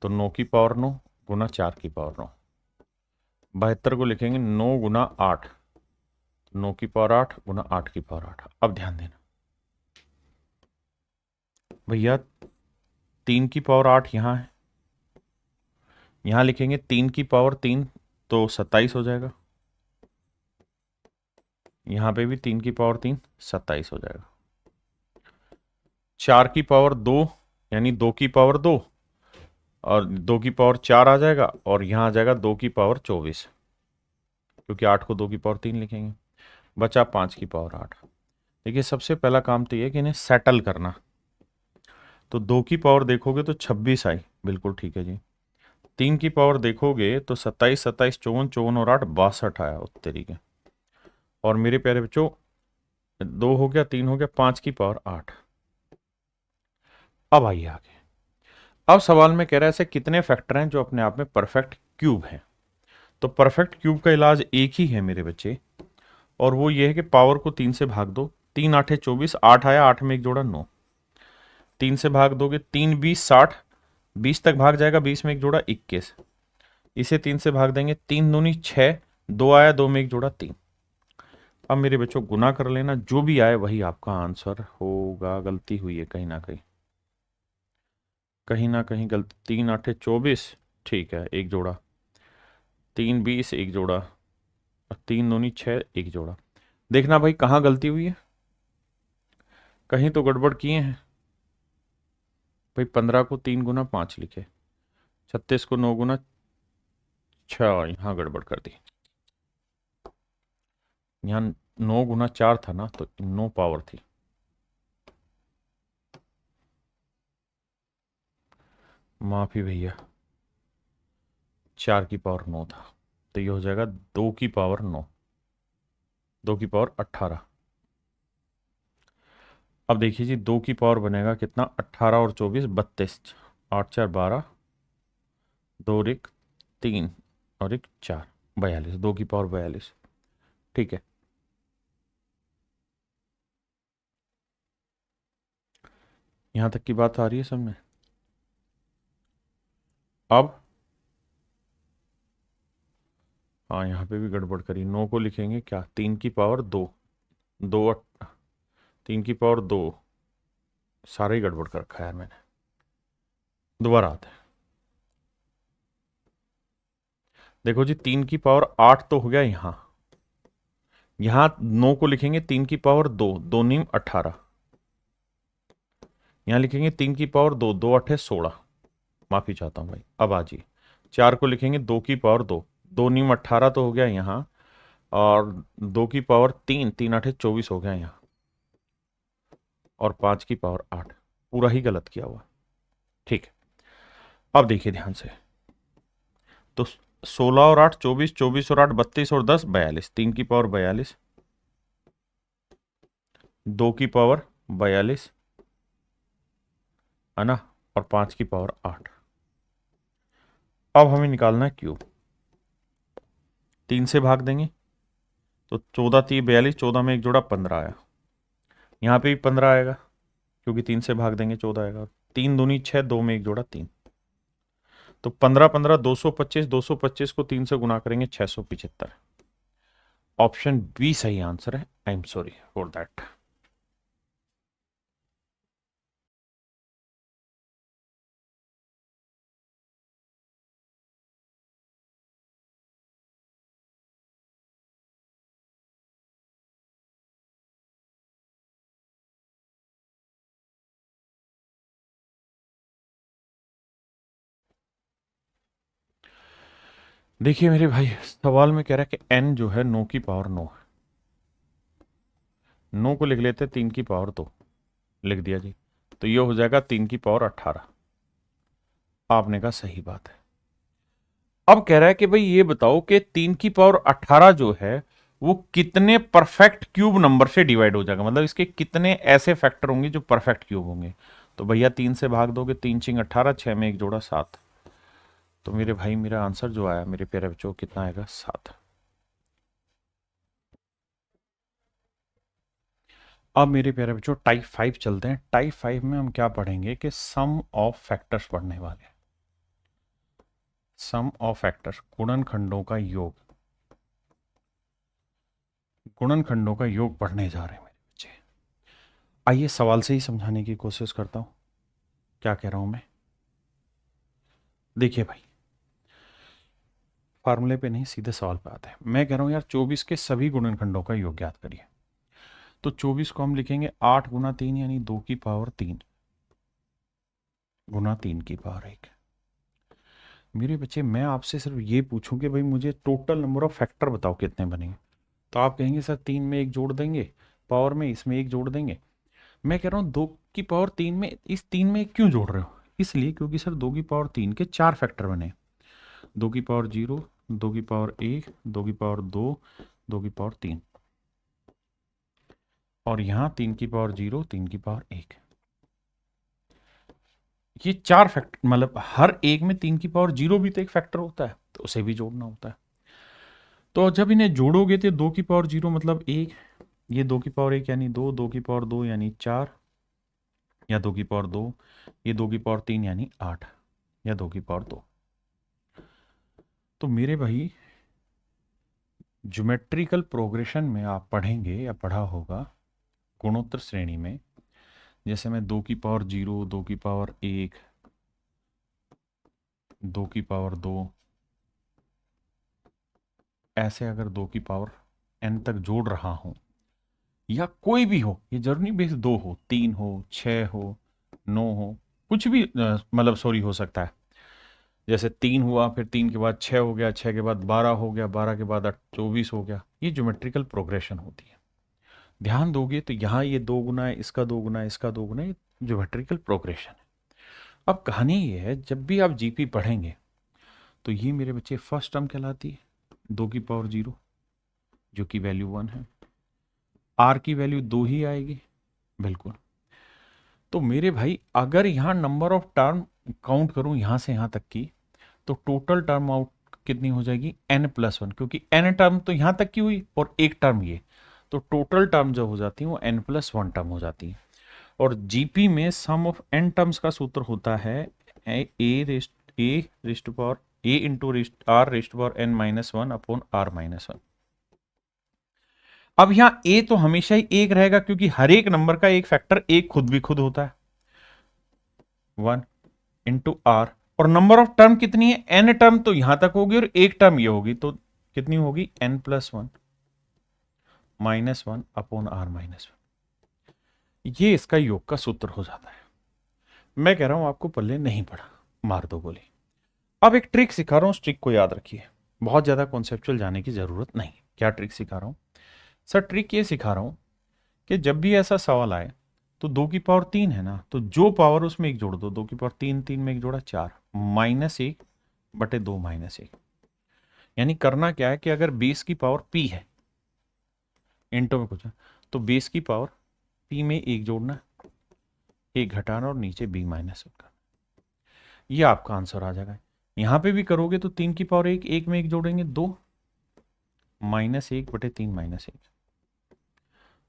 तो 9 की पावर 9 गुना 4 की पावर 9। 72 को लिखेंगे 9 गुना 8, 9 की पावर 8 गुना 8 की पावर 8। अब ध्यान देना, भैया 3 की पावर 8 यहाँ है, यहाँ लिखेंगे 3 की पावर 3 तो 27 हो जाएगा, यहाँ पे भी 3 की पावर 3 27 हो जाएगा। 4 की पावर 2 यानी 2 की पावर 2 और 2 की पावर 4 आ जाएगा, और यहाँ आ जाएगा 2 की पावर 24, क्योंकि 8 को 2 की पावर 3 लिखेंगे। बचा 5 की पावर 8। देखिए सबसे पहला काम तो ये है कि इन्हें सेटल करना। तो 2 की पावर देखोगे तो 26 आई, बिल्कुल ठीक है जी। 3 की पावर देखोगे तो 27, 27, 54, 54 और 8 62 आया उस तरीके। और मेरे प्यारे बच्चों 2 हो गया, 3 हो गया, 5 की पावर 8। अब आइए आगे। अब सवाल में कह रहा है ऐसे कितने फैक्टर हैं जो अपने आप में परफेक्ट क्यूब हैं। तो परफेक्ट क्यूब का इलाज एक ही है मेरे बच्चे, और वो ये है कि पावर को 3 से भाग दो। 3 8 24, 8 आया, 8 में एक जोड़ा 9। 3 से भाग दोगे, 3 20 60, 20 तक भाग जाएगा, 20 में एक जोड़ा 21। इसे 3 से भाग देंगे, 3 दूनी 6, 2 आया, 2 में एक जोड़ा 3। अब मेरे बच्चों गुना कर लेना, जो भी आए वही आपका आंसर होगा। गलती हुई है कहीं ना कहीं, कहीं ना कहीं गलती। 3 8 24, ठीक है, एक जोड़ा। 3 20 एक जोड़ा, और 3 दूनी 6 एक जोड़ा। देखना भाई कहाँ गलती हुई है, कहीं तो गड़बड़ किए हैं भाई। 15 को 3 गुना 5 लिखे, 36 को 9 गुना 6, यहाँ गड़बड़ कर दी। यहाँ 9 गुना 4 था ना, तो 9 पावर थी। माफी भैया, 4 की पावर 9 था, तो ये हो जाएगा 2 की पावर 9, 2 की पावर 18। अब देखिए जी, 2 की पावर बनेगा कितना, 18 और 24 32, 8 4 12, 2 और 1 3 और 1 4, 42, 2 की पावर 42। ठीक है, यहां तक की बात आ रही है सब में। अब हाँ, यहाँ पे भी गड़बड़ करी। 9 को लिखेंगे क्या, 3 की पावर 2, 2 3 की पावर 2, सारा ही गड़बड़ कर रखा है यार मैंने। दोबारा आते हैं। देखो जी, 3 की पावर 8 तो हो गया यहाँ, यहाँ 9 को लिखेंगे 3 की पावर 2, 2 नीम 18। यहाँ लिखेंगे 3 की पावर 2, 2 8 16, माफी चाहता हूँ भाई। अब आ जी, 4 को लिखेंगे 2 की पावर 2, 2 नीम 18 तो हो गया यहाँ, और 2 की पावर 3, 3 8 24 हो गया यहाँ, और 5 की पावर 8। पूरा ही गलत किया हुआ। ठीक है, अब देखिए ध्यान से। तो 16 और 8 24, 24 और 8 32 और 10 42, 3 की पावर 42, 2 की पावर 42 है ना, और 5 की पावर 8। अब हमें निकालना है क्यूब। 3 से भाग देंगे तो 14 3 42, 14 में एक जोड़ा 15 आया, यहाँ पे भी 15 आएगा, क्योंकि 3 से भाग देंगे 14 आएगा। 3 दूनी 6, 2 में एक जोड़ा 3, तो 15 15 225, 225 को 3 से गुना करेंगे 675। ऑप्शन बी सही आंसर है। I am sorry for that. देखिए मेरे भाई, सवाल में कह रहा है कि n जो है 9 की पावर 9 है। 9 को लिख लेते 3 की पावर 2, लिख दिया जी, तो ये हो जाएगा 3 की पावर 18। आपने कहा सही बात है। अब कह रहा है कि भाई ये बताओ कि 3 की पावर 18 जो है वो कितने परफेक्ट क्यूब नंबर से डिवाइड हो जाएगा, मतलब इसके कितने ऐसे फैक्टर होंगे जो परफेक्ट क्यूब होंगे। तो भैया 3 से भाग दोगे, 3 छिंग 18, 6 में एक जोड़ा 7। तो मेरे भाई मेरा आंसर जो आया मेरे प्यारे बच्चों कितना आएगा, 7। अब मेरे प्यारे बच्चों टाइप 5 चलते हैं। टाइप 5 में हम क्या पढ़ेंगे कि सम ऑफ फैक्टर्स पढ़ने वाले हैं। सम ऑफ फैक्टर्स, गुणनखंडों का योग, गुणनखंडों का योग पढ़ने जा रहे हैं मेरे बच्चे। आइए सवाल से ही समझाने की कोशिश करता हूं। क्या कह रहा हूं मैं? देखिए भाई, फार्मूले पे नहीं, सीधे सवाल पे आते हैं। मैं कह रहा हूं यार 24 के सभी गुणनखंडों का योग ज्ञात करिए। तो 24 को हम लिखेंगे 8 गुना 3 यानी 2 की पावर 3 गुना 3 की पावर 1। मेरे बच्चे, मैं आपसे सिर्फ ये पूछूं कि भाई मुझे टोटल नंबर ऑफ फैक्टर बताओ कितने बनेंगे, तो आप कहेंगे सर 3 में एक जोड़ देंगे, पावर में इसमें एक जोड़ देंगे। मैं कह रहा हूँ 2 की पावर 3 में इस 3 में एक क्यों जोड़ रहे हो? इसलिए क्योंकि सर 2 की पावर 3 के 4 फैक्टर बने। 2 की पावर 0, 2 की पावर 1, 2 की पावर 2, 2 की पावर 3, और यहाँ 3 की पावर 0, 3 की पावर 1। ये 4 फैक्टर, मतलब हर एक में 3 की पावर 0 भी तो एक फैक्टर होता है, तो उसे भी जोड़ना होता है। तो जब इन्हें जोड़ोगे तो 2 की पावर 0 मतलब 1, ये 2 की पावर 1 यानी 2, 2 की पावर 2 यानी 4, या 2 की पावर 2, ये 2 की पावर 3 यानी 8, या 2 की पावर 2। तो मेरे भाई, ज्योमेट्रिकल प्रोग्रेशन में आप पढ़ेंगे या पढ़ा होगा गुणोत्तर श्रेणी में, जैसे मैं 2 की पावर 0, 2 की पावर 1, 2 की पावर 2, ऐसे अगर 2 की पावर n तक जोड़ रहा हूं, या कोई भी हो, ये जरूरी नहीं बेस 2 हो, 3 हो, 6 हो, 9 हो, कुछ भी मतलब सॉरी हो सकता है। जैसे 3 हुआ, फिर 3 के बाद 6 हो गया, 6 के बाद 12 हो गया, 12 के बाद 24 हो गया। ये ज्योमेट्रिकल प्रोग्रेशन होती है। ध्यान दोगे तो यहाँ ये 2 गुना है, इसका 2 गुना है, इसका 2 गुना है, ये ज्योमेट्रिकल प्रोग्रेशन है। अब कहानी ये है, जब भी आप जीपी पढ़ेंगे तो ये मेरे बच्चे फर्स्ट टर्म कहलाती है 2 की पावर 0, जो कि वैल्यू 1 है। आर की वैल्यू 2 ही आएगी, बिल्कुल। तो मेरे भाई, अगर यहाँ नंबर ऑफ टर्म काउंट करूं यहां से यहां तक की, तो टोटल टर्म आउट कितनी हो जाएगी? n+1, क्योंकि n टर्म तो यहां तक की हुई और एक टर्म ये, तो टोटल टर्म जो हो जाती है वो n+1 टर्म हो जाती है। और जीपी में सम ऑफ n टर्म्स का सूत्र होता है a raised to power a into r raised to power n-1 upon r-1। अब यहां a तो हमेशा ही एक रहेगा, क्योंकि हर एक नंबर का एक फैक्टर एक खुद भी खुद होता है, 1 इंटू r। और नंबर ऑफ टर्म कितनी है? n टर्म तो यहां तक होगी और एक टर्म ये होगी, तो कितनी होगी? n+1 -1 upon r-1। ये इसका योग का सूत्र हो जाता है। मैं कह रहा हूं आपको पल्ले नहीं पड़ा, मार दो गोली। अब एक ट्रिक सिखा रहा हूं, उस ट्रिक को याद रखिए, बहुत ज्यादा कॉन्सेप्चुअल जाने की जरूरत नहीं। क्या ट्रिक सिखा रहा हूं सर? ट्रिक ये सिखा रहा हूं कि जब भी ऐसा सवाल आए तो 2 की पावर 3 है ना, तो जो पावर उसमें एक जोड़ दो। 2 की पावर 3, 3 में एक जोड़ा 4, -1 बटे 2 -1। यानी करना क्या है कि अगर बेस की पावर p है, इंटो में कुछ है, तो बेस की पावर p में एक जोड़ना, एक घटाना और नीचे b माइनस करना। ये आपका आंसर आ जाएगा। यहां पे भी करोगे तो 3 की पावर 1, एक में एक जोड़ेंगे 2, -1 बटे 3 -1,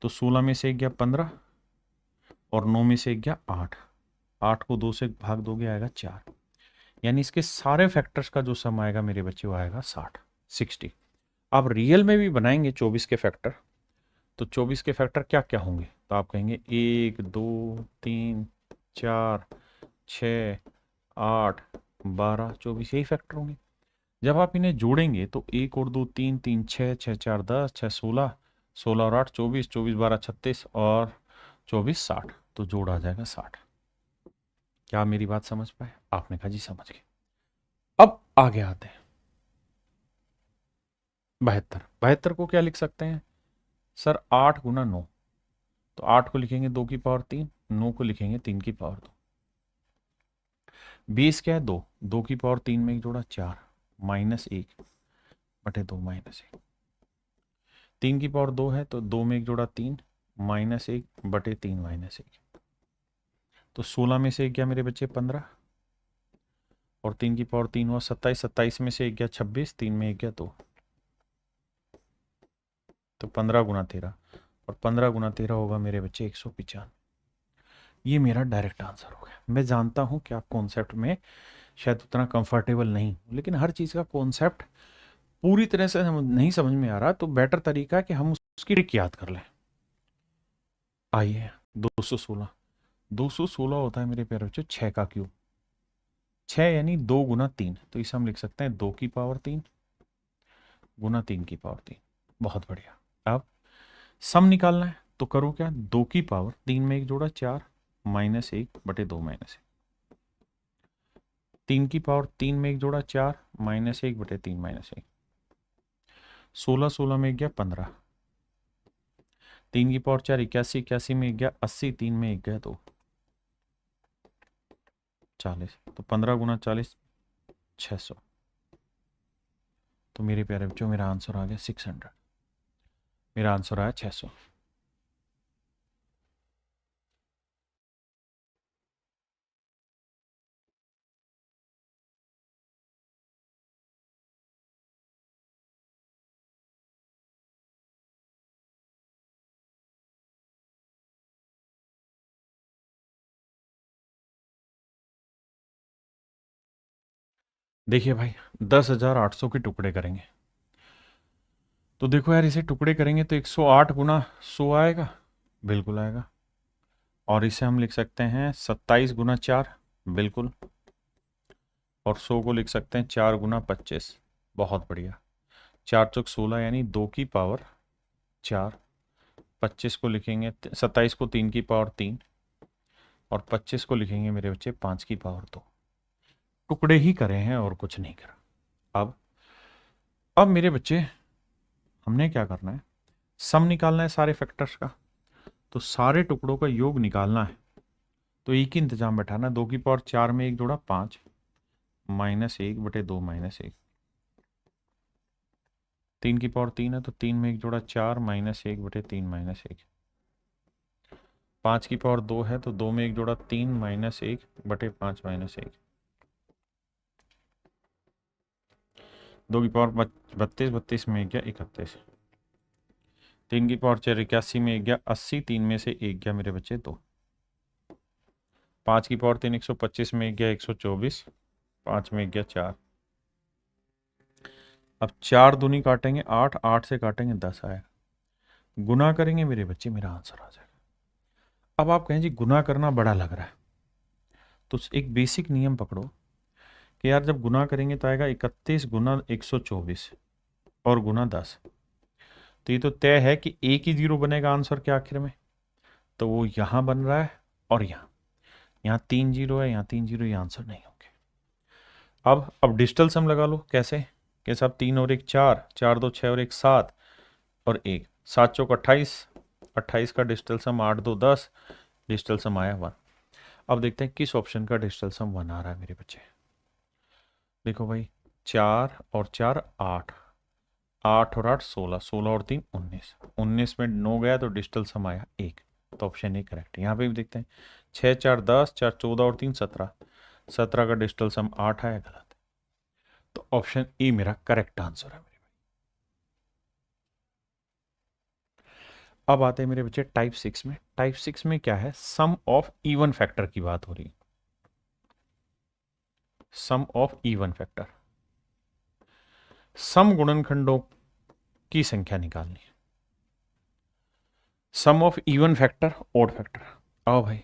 तो 16 में से एक गया 15 और 9 में से एक गया 8। 8 को 2 से भाग दोगे आएगा 4। यानी इसके सारे फैक्टर्स का जो सम आएगा मेरे बच्चे वो आएगा 60। आप रियल में भी बनाएंगे 24 के फैक्टर, तो 24 के फैक्टर क्या क्या होंगे? तो आप कहेंगे 1 2 3 4 6 8 12 24, यही फैक्टर होंगे। जब आप इन्हें जोड़ेंगे तो 1 और 2 3 3 6 6 4 10 6 16 16 और 8 24 24 12 36 और 24 60, तो जोड़ आ जाएगा 60। क्या मेरी बात समझ पाए? आपने कहा जी समझ गए। अब आगे आते हैं 72। 72 को क्या लिख सकते हैं सर? 8 गुना 9, तो 8 को लिखेंगे 2 की पावर 3, 9 को लिखेंगे 3 की पावर 2। बेस क्या है? 2, 2 की पावर 3 में एक जोड़ा 4, -1 बटे 2 -1। 3 की पावर 2 है तो 2 में एक जोड़ा 3, -1 बटे 3 -1। तो 16 में से एक गया मेरे बच्चे 15, और 3 की पावर 3 हुआ 27, 27 में से एक गया 26, 3 में एक गया 2, तो 15 गुना 13, और 15 गुना 13 होगा मेरे बच्चे 195। ये मेरा डायरेक्ट आंसर हो गया। मैं जानता हूं कि आप कॉन्सेप्ट में शायद उतना कंफर्टेबल नहीं, लेकिन हर चीज़ का कॉन्सेप्ट पूरी तरह से नहीं समझ में आ रहा, तो बेटर तरीका है कि हम उसकी ट्रिक याद कर लें। आइए 216, 216 होता है मेरे प्यारे बच्चों 6 का क्यूब। 6 यानी 2 गुना 3, तो इसे हम लिख सकते हैं 2 की पावर 3 गुना 3 की पावर 3। बहुत बढ़िया। अब सम निकालना है तो करो क्या, 2 की पावर 3 में एक जोड़ा 4 माइनस 1/2 माइनस 3 की पावर 3 में एक जोड़ा 4 माइनस 1/3 माइनस 1। 16 16 में एक गया 15, 3 की पावर 4 81, 81 में एक गया 80, 3 में एक गया 2 40, तो 15 गुना 40 600। तो मेरे प्यारे बच्चों मेरा आंसर आ गया 600। मेरा आंसर आया 600। देखिए भाई 10,800 के टुकड़े करेंगे, तो देखो यार इसे टुकड़े करेंगे तो 108 गुना 100 आएगा, बिल्कुल आएगा। और इसे हम लिख सकते हैं 27 गुना 4, बिल्कुल। और 100 को लिख सकते हैं 4 गुना 25, बहुत बढ़िया। 4 चौक 16 यानी 2 की पावर 4, 25 को लिखेंगे 27 को 3 की पावर 3 और 25 को लिखेंगे मेरे बच्चे 5 की पावर 2। टुकड़े ही करे हैं और कुछ नहीं करा। अब मेरे बच्चे हमने क्या करना है, सम निकालना है सारे फैक्टर्स का, तो सारे टुकड़ों का योग निकालना है। तो एक ही इंतजाम बैठाना, 2 की पावर 4 में एक जोड़ा 5 माइनस 1/2 माइनस 1। 3 की पावर 3 है तो 3 में एक जोड़ा 4 माइनस 1/3 माइनस 1। 5 की पावर 2 है तो 2 में एक जोड़ा 3 माइनस 1/5 माइनस 1। 2 की पावर 32, 32 में एक गया 31। 3 की पावर 4 81 में एक गया 80, 3 में से एक गया मेरे बच्चे 2। 5 की पावर 3 125 में एक गया 124, 5 में एक गया 4। अब 4 दूनी काटेंगे 8, 8 से काटेंगे 10 आएगा। गुना करेंगे मेरे बच्चे, मेरा आंसर आ जाएगा। अब आप कहें जी गुना करना बड़ा लग रहा है, तो एक बेसिक नियम पकड़ो कि यार जब गुना करेंगे तो आएगा 31 गुना 124 और गुना 10। तो ये तो तय है कि एक ही जीरो बनेगा आंसर के आखिर में, तो वो यहाँ बन रहा है और यहाँ 3 जीरो है, यहाँ 3 जीरो, ये आंसर नहीं होंगे। अब डिजिटल सम लगा लो। कैसे कि साहब 3 और 1 4, 4 2 6 और 1 7 और 1 7 चौक 28, 28 का डिजिटल सम 8 2 10, डिजिटल सम आया 1। अब देखते हैं किस ऑप्शन का डिजिटल सम 1 आ रहा है मेरे बच्चे। देखो भाई 4 और 4 8, 8 और 8 16, 16 और 3 19, 19 में 9 गया तो डिजिटल सम आया 1, तो ऑप्शन ए करेक्ट है। यहाँ पे भी देखते हैं 6 4 10, 4 14 और 3 17, 17 का डिजिटल सम 8 आया, गलत है। तो ऑप्शन ए मेरा करेक्ट आंसर है मेरे भाई। अब आते हैं मेरे बच्चे टाइप 6 में। टाइप 6 में क्या है, सम ऑफ इवन फैक्टर की बात हो रही है। Sum of even factor, sum गुणनखंडों की संख्या निकालनी है। Sum of even factor odd factor. आओ भाई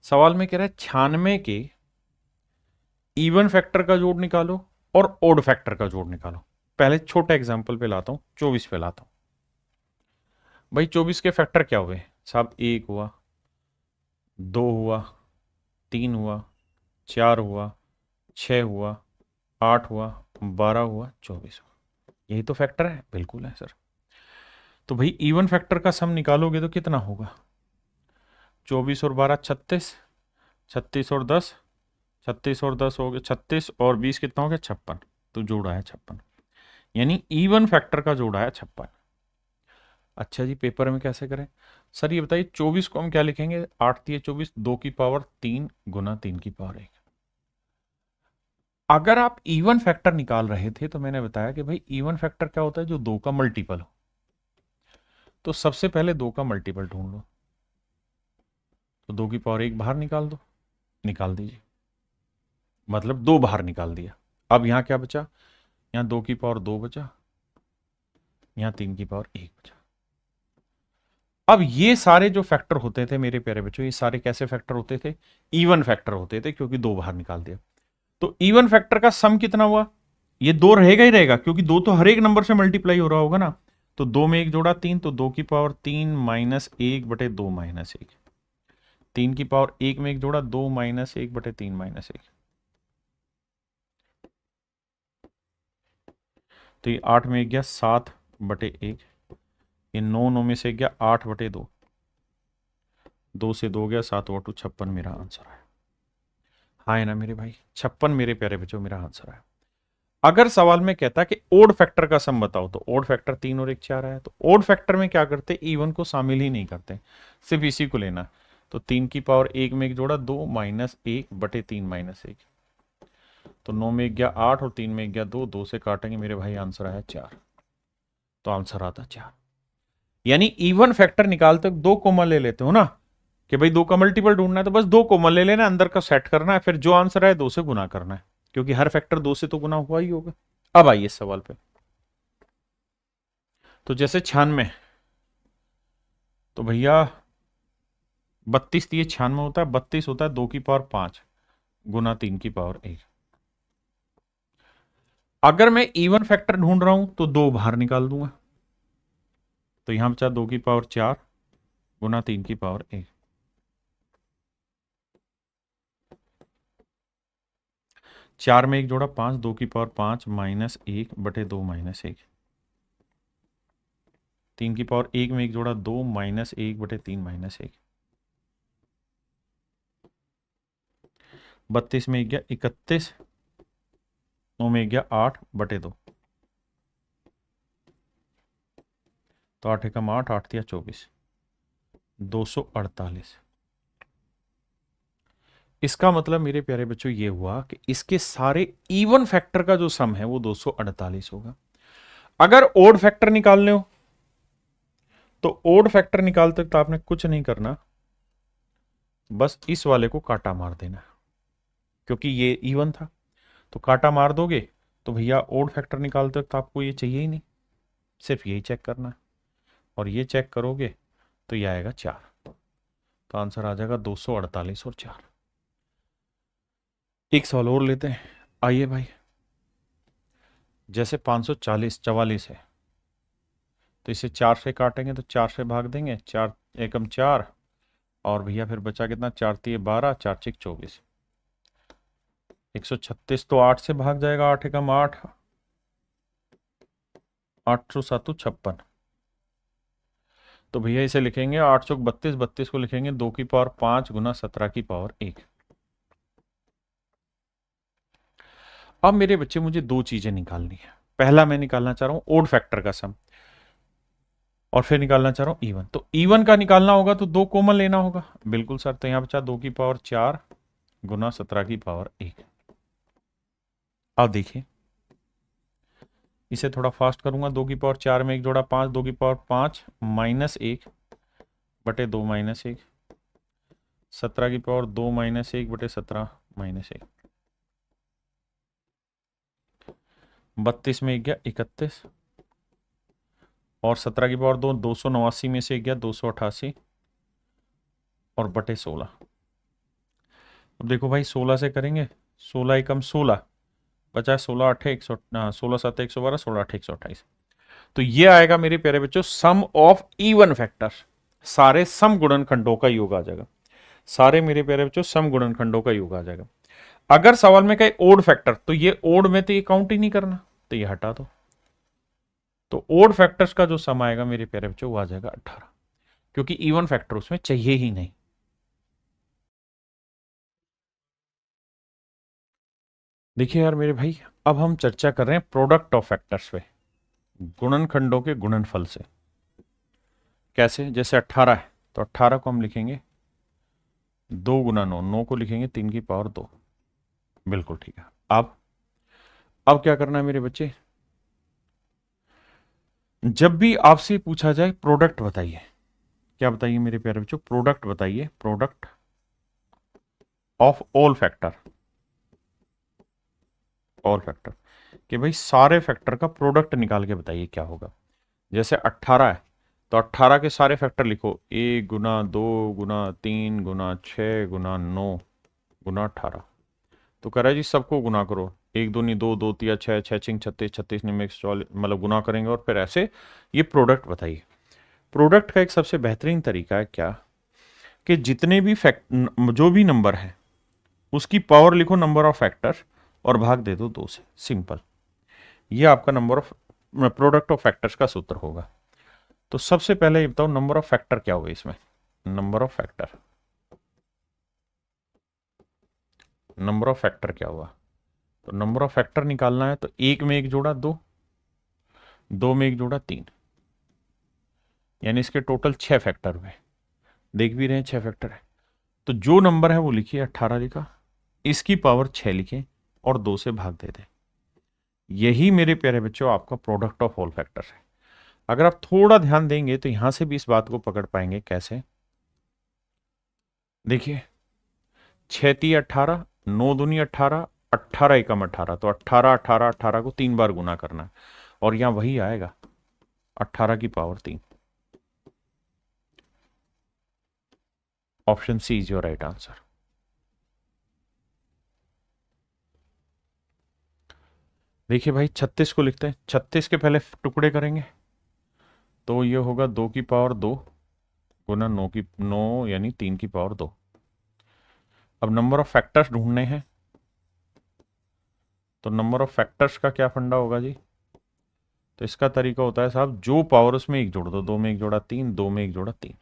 सवाल में कह रहा है 96 के इवन फैक्टर का जोड़ निकालो और ऑड फैक्टर का जोड़ निकालो। पहले छोटा एग्जांपल पे लाता हूं, 24 पे लाता हूं। भाई 24 के फैक्टर क्या हुए साहब, 1 हुआ, 2 हुआ, 3 हुआ, 4 हुआ, 6 हुआ, 8 हुआ, 12 हुआ, 24 हुआ। यही तो फैक्टर है, बिल्कुल है सर। तो भाई इवन फैक्टर का सम निकालोगे तो कितना होगा, 24 और 12 36, 36 और 10, 36 और 10 हो गए 36 और 20 कितना हो गया 56, तो जोड़ा है 56, यानी इवन फैक्टर का जोड़ा है 56। अच्छा जी पेपर में कैसे करें सर, ये बताइए 24 को हम क्या लिखेंगे, 8 3 24, 2 की पावर 3 गुना 3 की पावर 1। अगर आप इवन फैक्टर निकाल रहे थे तो मैंने बताया कि भाई इवन फैक्टर क्या होता है, जो 2 का मल्टीपल हो। तो सबसे पहले 2 का मल्टीपल ढूंढ लो, तो 2 की पावर 1 बाहर निकाल दो, निकाल दीजिए, मतलब 2 बाहर निकाल दिया। अब यहां क्या बचा, यहाँ 2 की पावर 2 बचा, यहाँ 3 की पावर 1 बचा। अब ये सारे जो फैक्टर होते थे मेरे प्यारे बच्चों, ये सारे कैसे फैक्टर होते थे? इवन फैक्टर होते थे, क्योंकि दो बाहर निकाल दिया। तो इवन फैक्टर का सम कितना हुआ? ये दो रहेगा ही रहेगा, क्योंकि दो तो हर एक नंबर से मल्टीप्लाई हो रहा होगा ना। तो दो में एक जोड़ा तीन, तो 2 की पावर 3 माइनस 1/2 माइनस 1। 3 की पावर 1 में एक जोड़ा 2 माइनस 1/3 माइनस 1। तो ये 8 में एक गया 7/1। ये 9 में से गया 8/2। 2 से 2 गया 7/2 56 मेरा आंसर है। हाँ है ना मेरे भाई, 56 मेरे प्यारे बच्चों मेरा आंसर है। अगर सवाल में कहता कि ओड फैक्टर का सम बताओ, तो ओड फैक्टर 3 और 1 4 है। तो ओड फैक्टर में क्या करते? इवन को शामिल ही नहीं करते, सिर्फ इसी को लेना। तो 3 की पावर 1 में एक जोड़ा 2 माइनस 1/3 माइनस 1। तो 9 में एक गया 8 और 3 में एक गया 2। 2 से काटेंगे मेरे भाई, आंसर आया 4। तो आंसर आता 4। यानी इवन फैक्टर निकालते वक्त दो कॉमन ले लेते हो ना, कि भाई 2 का मल्टीपल ढूंढना है, तो बस 2 कॉमन ले लेना, अंदर का सेट करना है, फिर जो आंसर है 2 से गुना करना है, क्योंकि हर फैक्टर 2 से तो गुना हुआ ही होगा। अब आइए इस सवाल पे। तो जैसे 96, तो भैया 32 दिए 96 होता है, 32 होता है 2 की पावर 5 गुना 3 की पावर 1। अगर मैं इवन फैक्टर ढूंढ रहा हूं तो 2 बाहर निकाल दूंगा, तो यहां बचा 2 की पावर 4 गुना 3 की पावर 1। 4 में एक जोड़ा 5, 2 की पावर 5 माइनस 1/2 माइनस 1। 3 की पावर 1 में एक जोड़ा 2 माइनस 1/3 माइनस 1। 32 में एक गया 31। 9 में एक गया 8/2। तो 8 एकम 8, 8 दिया 24, 248। इसका मतलब मेरे प्यारे बच्चों ये हुआ कि इसके सारे इवन फैक्टर का जो सम है वो 248 होगा। अगर ओड फैक्टर निकालने हो तो ओड फैक्टर निकालते तो आपने कुछ नहीं करना, बस इस वाले को काटा मार देना, क्योंकि ये इवन था। तो काटा मार दोगे तो भैया ओड फैक्टर निकालते वक्त आपको ये चाहिए ही नहीं, सिर्फ यही चेक करना है, और ये चेक करोगे तो ये आएगा 4। तो आंसर आ जाएगा 248 और 4। एक सवाल और लेते हैं, आइए भाई। जैसे 544 है, तो इसे 4 से काटेंगे तो 4 से भाग देंगे, 4 एकम 4, और भैया फिर बचा कितना? 4 तिये 12, 4 छिक 24। 136 तो 8 से भाग जाएगा, 8 एकम 8, 8 सौ 7 56। तो भैया इसे लिखेंगे 8 चौक 32, 32 को लिखेंगे 2 की पावर 5 गुना 17 की पावर 1। अब मेरे बच्चे मुझे दो चीजें निकालनी है। पहला मैं निकालना चाह रहा हूं ओड फैक्टर का सम, और फिर निकालना चाह रहा हूं इवन। तो इवन का निकालना होगा तो 2 कॉमन लेना होगा, बिल्कुल सर। तो यहां बचा 2 की पावर 4 गुना 17 की पावर 1। अब देखिए, इसे थोड़ा फास्ट करूंगा। 2 की पावर 4 में एक जोड़ा 5, 2 की पावर 5 माइनस 1/2 माइनस 1। 17 की पावर 2 माइनस 1/17 माइनस 1। 32 में एक गया 31, और 17 की पावर 2 289 में से एक गया 288, और बटे 16। अब देखो भाई 16 से करेंगे, 16 एकम 16 बचा 16 8 16 7 112, 16 8 128। तो ये आएगा मेरे प्यारे बच्चों सम ऑफ इवन फैक्टर। सारे सम गुणनखंडों का योग आ जाएगा, सारे मेरे प्यारे बच्चों सम गुणनखंडों का योग आ जाएगा। अगर सवाल में कहे ओड फैक्टर, तो ये ओड में तो ये काउंट ही नहीं करना, तो ये हटा दो। तो ओड फैक्टर्स का जो सम आएगा मेरे प्यारे बच्चों वो आ जाएगा 18, क्योंकि इवन फैक्टर उसमें चाहिए ही नहीं। देखिए यार मेरे भाई, अब हम चर्चा कर रहे हैं प्रोडक्ट ऑफ फैक्टर्स पे, गुणनखंडों के गुणनफल से। कैसे? जैसे 18 है तो 18 को हम लिखेंगे 2 गुना 9, 9 को लिखेंगे 3 की पावर 2। बिल्कुल ठीक है। अब क्या करना है मेरे बच्चे? जब भी आपसे पूछा जाए प्रोडक्ट बताइए, क्या बताइए मेरे प्यारे बच्चों? प्रोडक्ट बताइए, product of all factor, all factor, कि भाई सारे फैक्टर का प्रोडक्ट निकाल के बताइए क्या होगा। जैसे 18 है तो 18 के सारे फैक्टर लिखो, 1 गुना 2 गुना 3 गुना 6 गुना 9 गुना 18। तो कह रहा है जी सबको गुना करो, 1 दूनी 2, 2 तिया 6, 6 छिंग 36, 36 निम्न 144, मतलब गुना करेंगे और फिर ऐसे ये प्रोडक्ट बताइए। प्रोडक्ट का एक सबसे बेहतरीन तरीका है क्या, कि जितने भी जो भी नंबर है उसकी पावर लिखो नंबर ऑफ फैक्टर और भाग दे दो 2 से, सिंपल। ये आपका number of product of factors का सूत्र होगा। तो सबसे पहले ये बताओ नंबर ऑफ फैक्टर क्या होगा इसमें, number of factor, number of factor क्या हुआ। तो नंबर ऑफ फैक्टर निकालना है तो 1 में 1 जोड़ा 2, 2 में 1 जोड़ा 3, यानी इसके टोटल 6 फैक्टर हुए। देख भी रहे हैं 6 फैक्टर है। तो जो नंबर है वो लिखिए, 18 लिखा, इसकी पावर 6 लिखे और 2 से भाग दे दें। यही मेरे प्यारे बच्चों आपका प्रोडक्ट ऑफ होल फैक्टर है। अगर आप थोड़ा ध्यान देंगे तो यहां से भी इस बात को पकड़ पाएंगे। कैसे, देखिए 6 × 18, 9 दूनी 18, 18 एकम 18, तो 18 18 18 को 3 बार गुना करना है और यहां वही आएगा 18 की power 3। Option C is your right answer. देखिए भाई 36 को लिखते हैं, 36 के पहले टुकड़े करेंगे तो ये होगा 2 की पावर 2 गुना 9 की 9 यानी 3 की पावर 2। अब नंबर ऑफ फैक्टर्स ढूंढने हैं, तो नंबर ऑफ फैक्टर्स का क्या फंडा होगा जी। तो इसका तरीका होता है साहब, जो पावर उसमें 1 जोड़ दो, 2 में 1 जोड़ा 3, 2 में 1 जोड़ा 3,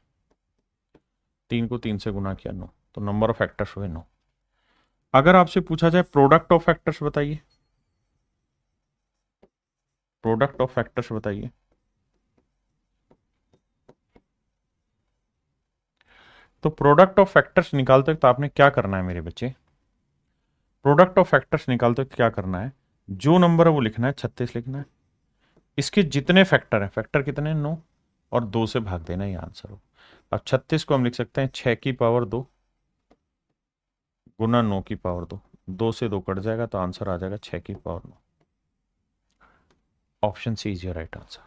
3 को 3 से गुना किया 9, तो नंबर ऑफ फैक्टर्स हुए 9। अगर आपसे पूछा जाए प्रोडक्ट ऑफ फैक्टर्स बताइए, प्रोडक्ट ऑफ फैक्टर्स बताइए, तो प्रोडक्ट ऑफ फैक्टर्स निकालते वक्त आपने क्या करना है मेरे बच्चे, प्रोडक्ट ऑफ फैक्टर्स निकालते वक्त क्या करना है, जो नंबर है वो लिखना है, 36 लिखना है, इसके जितने फैक्टर हैं, फैक्टर कितने हैं 9, और 2 से भाग देना, ये आंसर हो। अब 36 को हम लिख सकते हैं 6 की पावर 2 गुना 9 की पावर 2, 2 से 2 कट जाएगा तो आंसर आ जाएगा 6 की power 9। Option C is your right answer.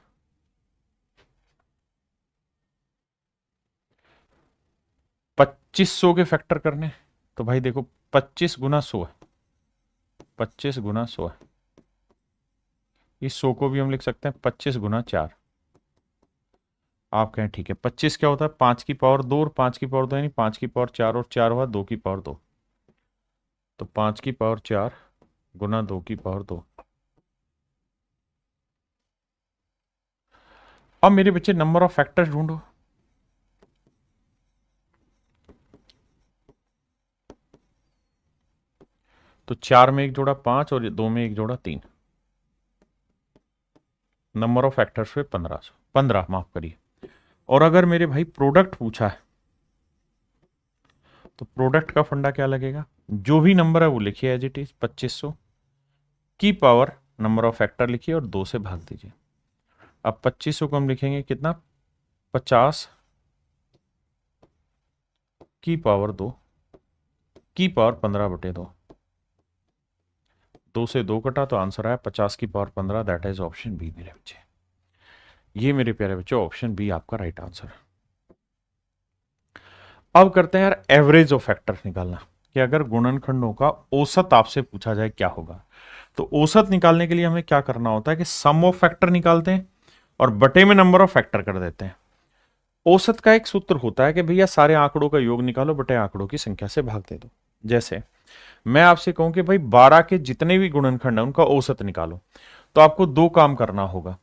2500 के फैक्टर करने, तो भाई देखो 25 गुना 100 है, 25 गुना 100 है, इस 100 को भी हम लिख सकते हैं 25 गुना 4। आप कहें ठीक है, 25 क्या होता है 5 की पावर 2 और 5 की पावर 2 यानी 5 की पावर 4 और 4 हुआ 2 की पावर 2, तो 5 की पावर 4 गुना 2 की पावर 2। अब मेरे बच्चे नंबर ऑफ फैक्टर्स ढूंढो, तो 4 में 1 जोड़ा 5 और 2 में 1 जोड़ा 3, नंबर ऑफ फैक्टर्स हुए 1500, 15 माफ करिए। और अगर मेरे भाई प्रोडक्ट पूछा है तो प्रोडक्ट का फंडा क्या लगेगा, जो भी नंबर है वो लिखिए एज इट इज, 2500 की पावर नंबर ऑफ फैक्टर लिखिए और 2 से भाग दीजिए। अब 2500 को हम लिखेंगे कितना, 50 की पावर 2 की पावर 15/2, 2 से 2 कटा तो आंसर आया 50 की power 15, that is option B मेरे बच्चे। ये मेरे प्यारे बच्चों ऑप्शन बी आपका राइट आंसर है। अब करते हैं यार एवरेज ऑफ फैक्टर्स निकालना, कि अगर गुणनखंडों का औसत आपसे पूछा जाए क्या होगा। तो औसत निकालने के लिए हमें क्या करना होता है कि सम ऑफ फैक्टर निकालते हैं और बटे में नंबर ऑफ फैक्टर कर देते हैं। औसत का एक सूत्र होता है कि भैया सारे आंकड़ों का योग निकालो बटे आंकड़ों की संख्या से भाग दे दो। जैसे मैं आपसे कहूं कि भाई 12 के जितने भी गुणनखंड है उनका औसत निकालो, तो आपको 2 काम करना होगा।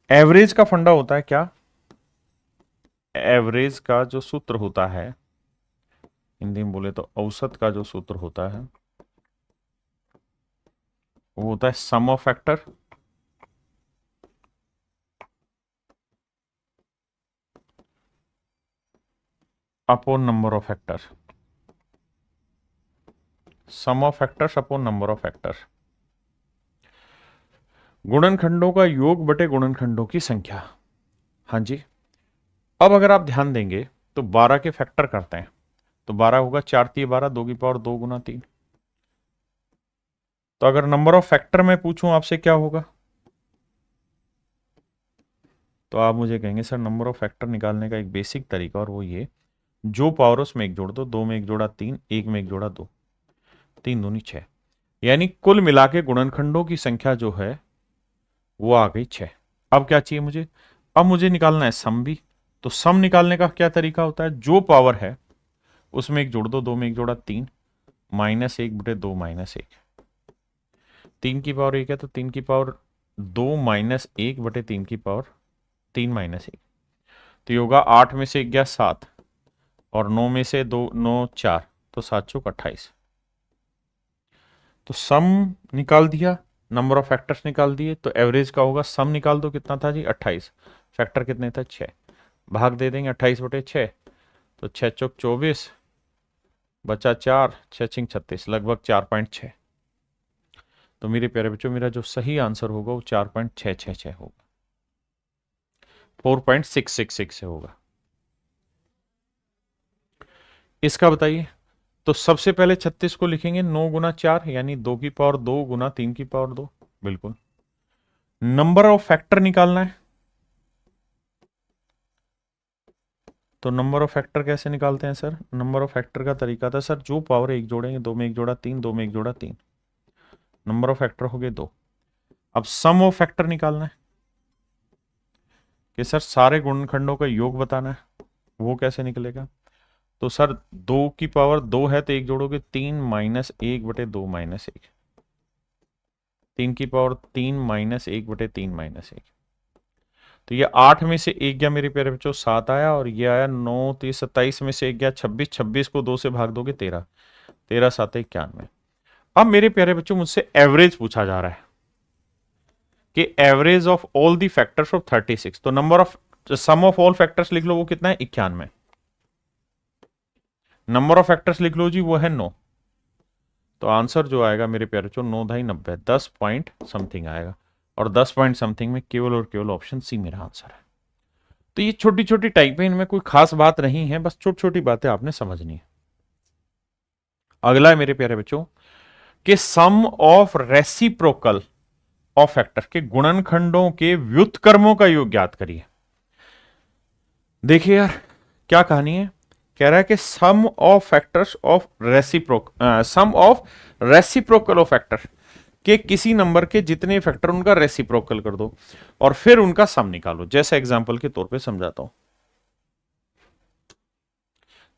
एवरेज का फंडा होता है क्या, एवरेज का जो सूत्र होता है, हिंदी में बोले तो औसत का जो सूत्र होता है वो होता है sum of factor upon number of factor, sum of factors upon number of factor, गुणनखंडों का योग बटे गुणनखंडों की संख्या। हाँ जी। अब अगर आप ध्यान देंगे तो 12 के फैक्टर करते हैं, तो 12 होगा 4 × 12, 2 की पावर 2 गुना 3। तो अगर नंबर ऑफ फैक्टर में पूछूं आपसे क्या होगा, तो आप मुझे कहेंगे सर नंबर ऑफ फैक्टर निकालने का एक बेसिक तरीका, और वो ये, जो पावर उसमें एक जोड़ दो, 2 में एक जोड़ा 3, 1 में एक जोड़ा 2, 3 दूनी 6, यानी कुल मिला के गुणनखंडों की संख्या जो है वो आ गई 6। अब क्या चाहिए मुझे? अब मुझे निकालना है सम भी। तो सम निकालने का क्या तरीका होता है? जो पावर है उसमें एक जोड़ दो, 2 में एक जोड़ा 3, -1/2 -1, 3 की पावर 1 है तो 3 की पावर 2 -1/3 की पावर 3 -1, तो ये होगा 8 में से 1 गया 7, और 9 में से 2 9 4, तो 7 चौक 28। तो सम निकाल दिया, नंबर ऑफ फैक्टर्स निकाल दिए, तो एवरेज का होगा, सम निकाल दो कितना था जी 28, फैक्टर कितने थे 6, भाग दे देंगे 28/6, तो 6 चौक 24, बचा 4, 6 छिंग 36, लगभग 4.6। तो मेरे प्यारे बच्चों मेरा जो सही आंसर होगा वो 4.666 होगा, 4.666 से होगा। इसका बताइए। तो सबसे पहले 36 को लिखेंगे 9 गुना 4, यानी 2 की पावर 2 गुना 3 की पावर 2, बिल्कुल। नंबर ऑफ फैक्टर निकालना है, तो नंबर ऑफ फैक्टर कैसे निकालते हैं सर? नंबर ऑफ फैक्टर का तरीका था सर, जो पावर एक जोड़ेंगे, 2 में एक जोड़ा 3, 2 में एक जोड़ा 3, नंबर ऑफ फैक्टर हो गए 2। अब सम ऑफ फैक्टर निकालना है कि सर सारे गुणनखंडों का योग बताना है, वो कैसे निकलेगा? तो सर 2 की पावर 2 है तो एक जोड़ोगे 3 -1/2 -1, 3 की पावर 3 -1/3 -1, तो ये 8 में से 1 गया मेरे प्यारे बच्चों 7 आया, और ये आया 9 3 27 में से 1 गया 26, 26 को 2 से भाग दोगे 13, 13 7 91। अब मेरे प्यारे बच्चों मुझसे एवरेज पूछा जा रहा है कि average of all the factors of 36, तो number of sum of all factors लिख लो, वो कितना है 91, नंबर ऑफ फैक्टर्स लिख लो जी वो है 9, तो आंसर जो आएगा मेरे प्यारे बच्चों 9 ढाई 90, 10 पॉइंट समथिंग आएगा, और 10 पॉइंट समथिंग में केवल और केवल ऑप्शन सी मेरा आंसर है। तो ये छोटी छोटी टाइप है, इनमें कोई खास बात नहीं है, बस छोटी छोटी बातें आपने समझनी है। अगला है मेरे प्यारे बच्चों कि sum of reciprocal of factor के गुणनखंडों के व्युत्क्रमों का योग ज्ञात करिए। देखिए यार क्या कहानी है, कह रहा है कि sum of factors of sum of reciprocal of factor के किसी नंबर के जितने फैक्टर उनका रेसिप्रोकल कर दो और फिर उनका सम निकालो। जैसे एग्जांपल के तौर पे समझाता हूं,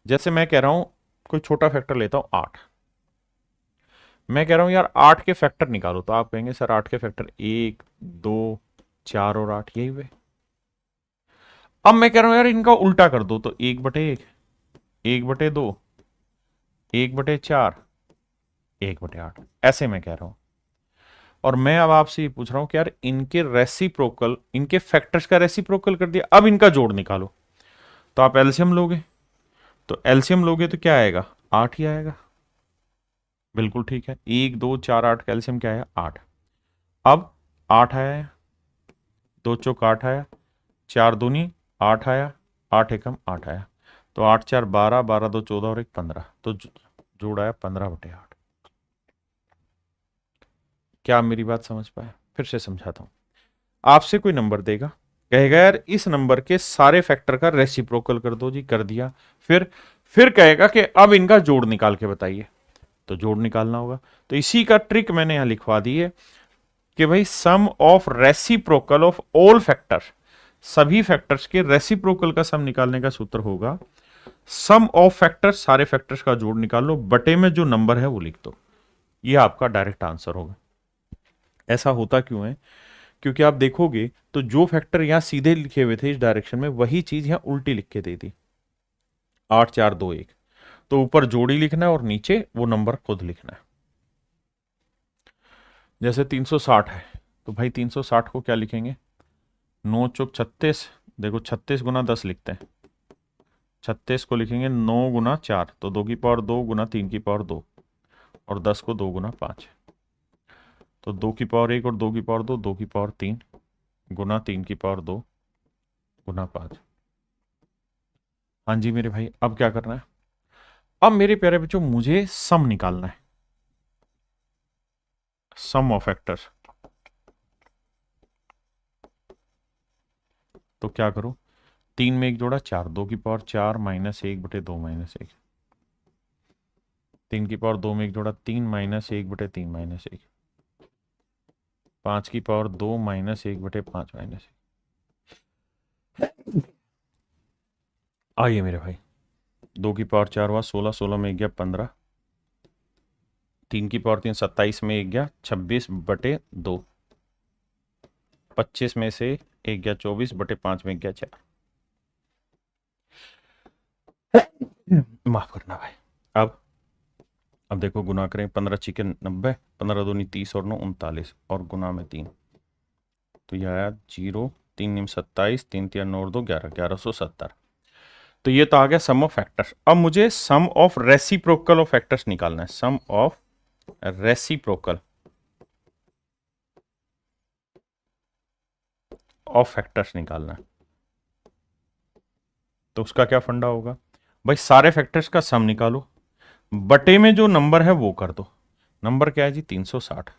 जैसे मैं कह रहा हूं कोई छोटा फैक्टर लेता हूं 8, मैं कह रहा हूं यार 8 के फैक्टर निकालो, तो आप कहेंगे सर 8 के फैक्टर 1 2 4 और 8 यही हुए। अब मैं कह रहा हूं यार इनका उल्टा कर दो, तो 1/1, 1/2, 1/4, 1/8, ऐसे मैं कह रहा हूं। और मैं अब आपसे ये पूछ रहा हूं कि यार इनके रेसिप्रोकल, इनके फैक्टर्स का रेसिप्रोकल कर दिया, अब इनका जोड़ निकालो, तो आप एलसीएम लोगे, तो एलसीएम लोगे तो क्या आएगा 8 ही आएगा, बिल्कुल ठीक है। 1 2 4 8 कैल्शियम क्या है 8। अब 8 आया है, 2 चौक 8 आया, 4 दूनी 8 आया, 8 एकम 8 आया, तो 8 4 12, 12 2 14 और 1 15, तो जोड़ आया 15/8। क्या आप मेरी बात समझ पाए? फिर से समझाता हूं। आपसे कोई नंबर देगा, कहेगा यार इस नंबर के सारे फैक्टर का रेसिप्रोकल कर दो जी, कर दिया। फिर कहेगा कि अब इनका जोड़ निकाल के बताइए, तो जोड़ निकालना होगा। तो इसी का ट्रिक मैंने यहां लिखवा दी है कि भाई sum of reciprocal of all factor, सभी फैक्टर्स के रेसिप्रोकल का सम निकालने का सूत्र होगा सम ऑफ फैक्टर्स, सारे फैक्टर्स का जोड़ निकाल लो, बटे में जो नंबर है वो लिख दो, ये आपका डायरेक्ट आंसर होगा। ऐसा होता क्यों है? क्योंकि आप देखोगे तो जो फैक्टर यहां सीधे लिखे हुए थे इस डायरेक्शन में, वही चीज यहां उल्टी लिख के दे दी, 8 4 2 1, तो ऊपर जोड़ी लिखना है और नीचे वो नंबर खुद लिखना है। जैसे 360 है, तो भाई 360 को क्या लिखेंगे, 9 चौक 36, देखो 36 गुना 10 लिखते हैं, 36 को लिखेंगे 9 गुना 4, तो 2 की पावर 2 गुना 3 की पावर 2, और 10 को 2 गुना 5, तो 2 की पावर 1 और 2 की पावर 2, 2 की पावर 3 गुना 3 की पावर 2 गुना 5। हाँ जी मेरे भाई, अब क्या करना है? अब मेरे प्यारे बच्चों मुझे सम निकालना है, सम ऑफ फैक्टर्स। तो क्या करूं, 3 में 1 जोड़ा 4, 2 की पावर 4 माइनस 1 बटे 2 माइनस 1, 3 की पावर 2 में 1 जोड़ा 3 माइनस 1 बटे 3 माइनस 1, 5 की पावर 2 माइनस 1 बटे 5 माइनस 1। आइए मेरे भाई, 2 की पावर 4 हुआ 16, 16 में 1 गया 15, 3 की पावर 3 27 में 1 गया 26 बटे 2, 25 में से 1 गया 24 बटे 5 में गया 4। माफ करना भाई। अब देखो गुना करें, 15 चिकन 90, 15 दूनी 30 और 9 39 और गुना में 3, तो यह आया 0, 3 निम 27, 3 3 9 और 2 11, 1170। तो ये तो आ गया सम ऑफ फैक्टर्स। अब मुझे सम ऑफ रेसिप्रोकल ऑफ फैक्टर्स निकालना है, sum of reciprocal of factors निकालना है। तो उसका क्या फंडा होगा भाई, सारे फैक्टर्स का सम निकालो, बटे में जो नंबर है वो कर दो। नंबर क्या है जी 360।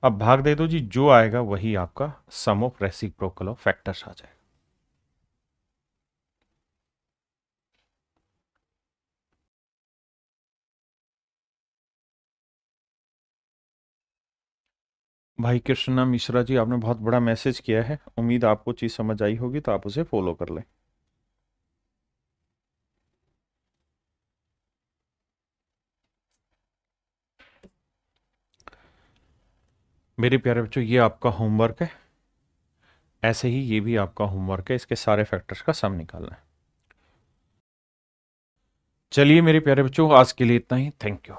अब भाग दे दो जी, जो आएगा वही आपका सम ऑफ रेसिप्रोकल ऑफ फैक्टर्स आ जाएगा। भाई कृष्णा मिश्रा जी, आपने बहुत बड़ा मैसेज किया है, उम्मीद आपको चीज समझ आई होगी, तो आप उसे फॉलो कर लें। मेरे प्यारे बच्चों, ये आपका होमवर्क है, ऐसे ही ये भी आपका होमवर्क है, इसके सारे फैक्टर्स का सम निकालना है। चलिए मेरे प्यारे बच्चों, आज के लिए इतना ही। Thank you.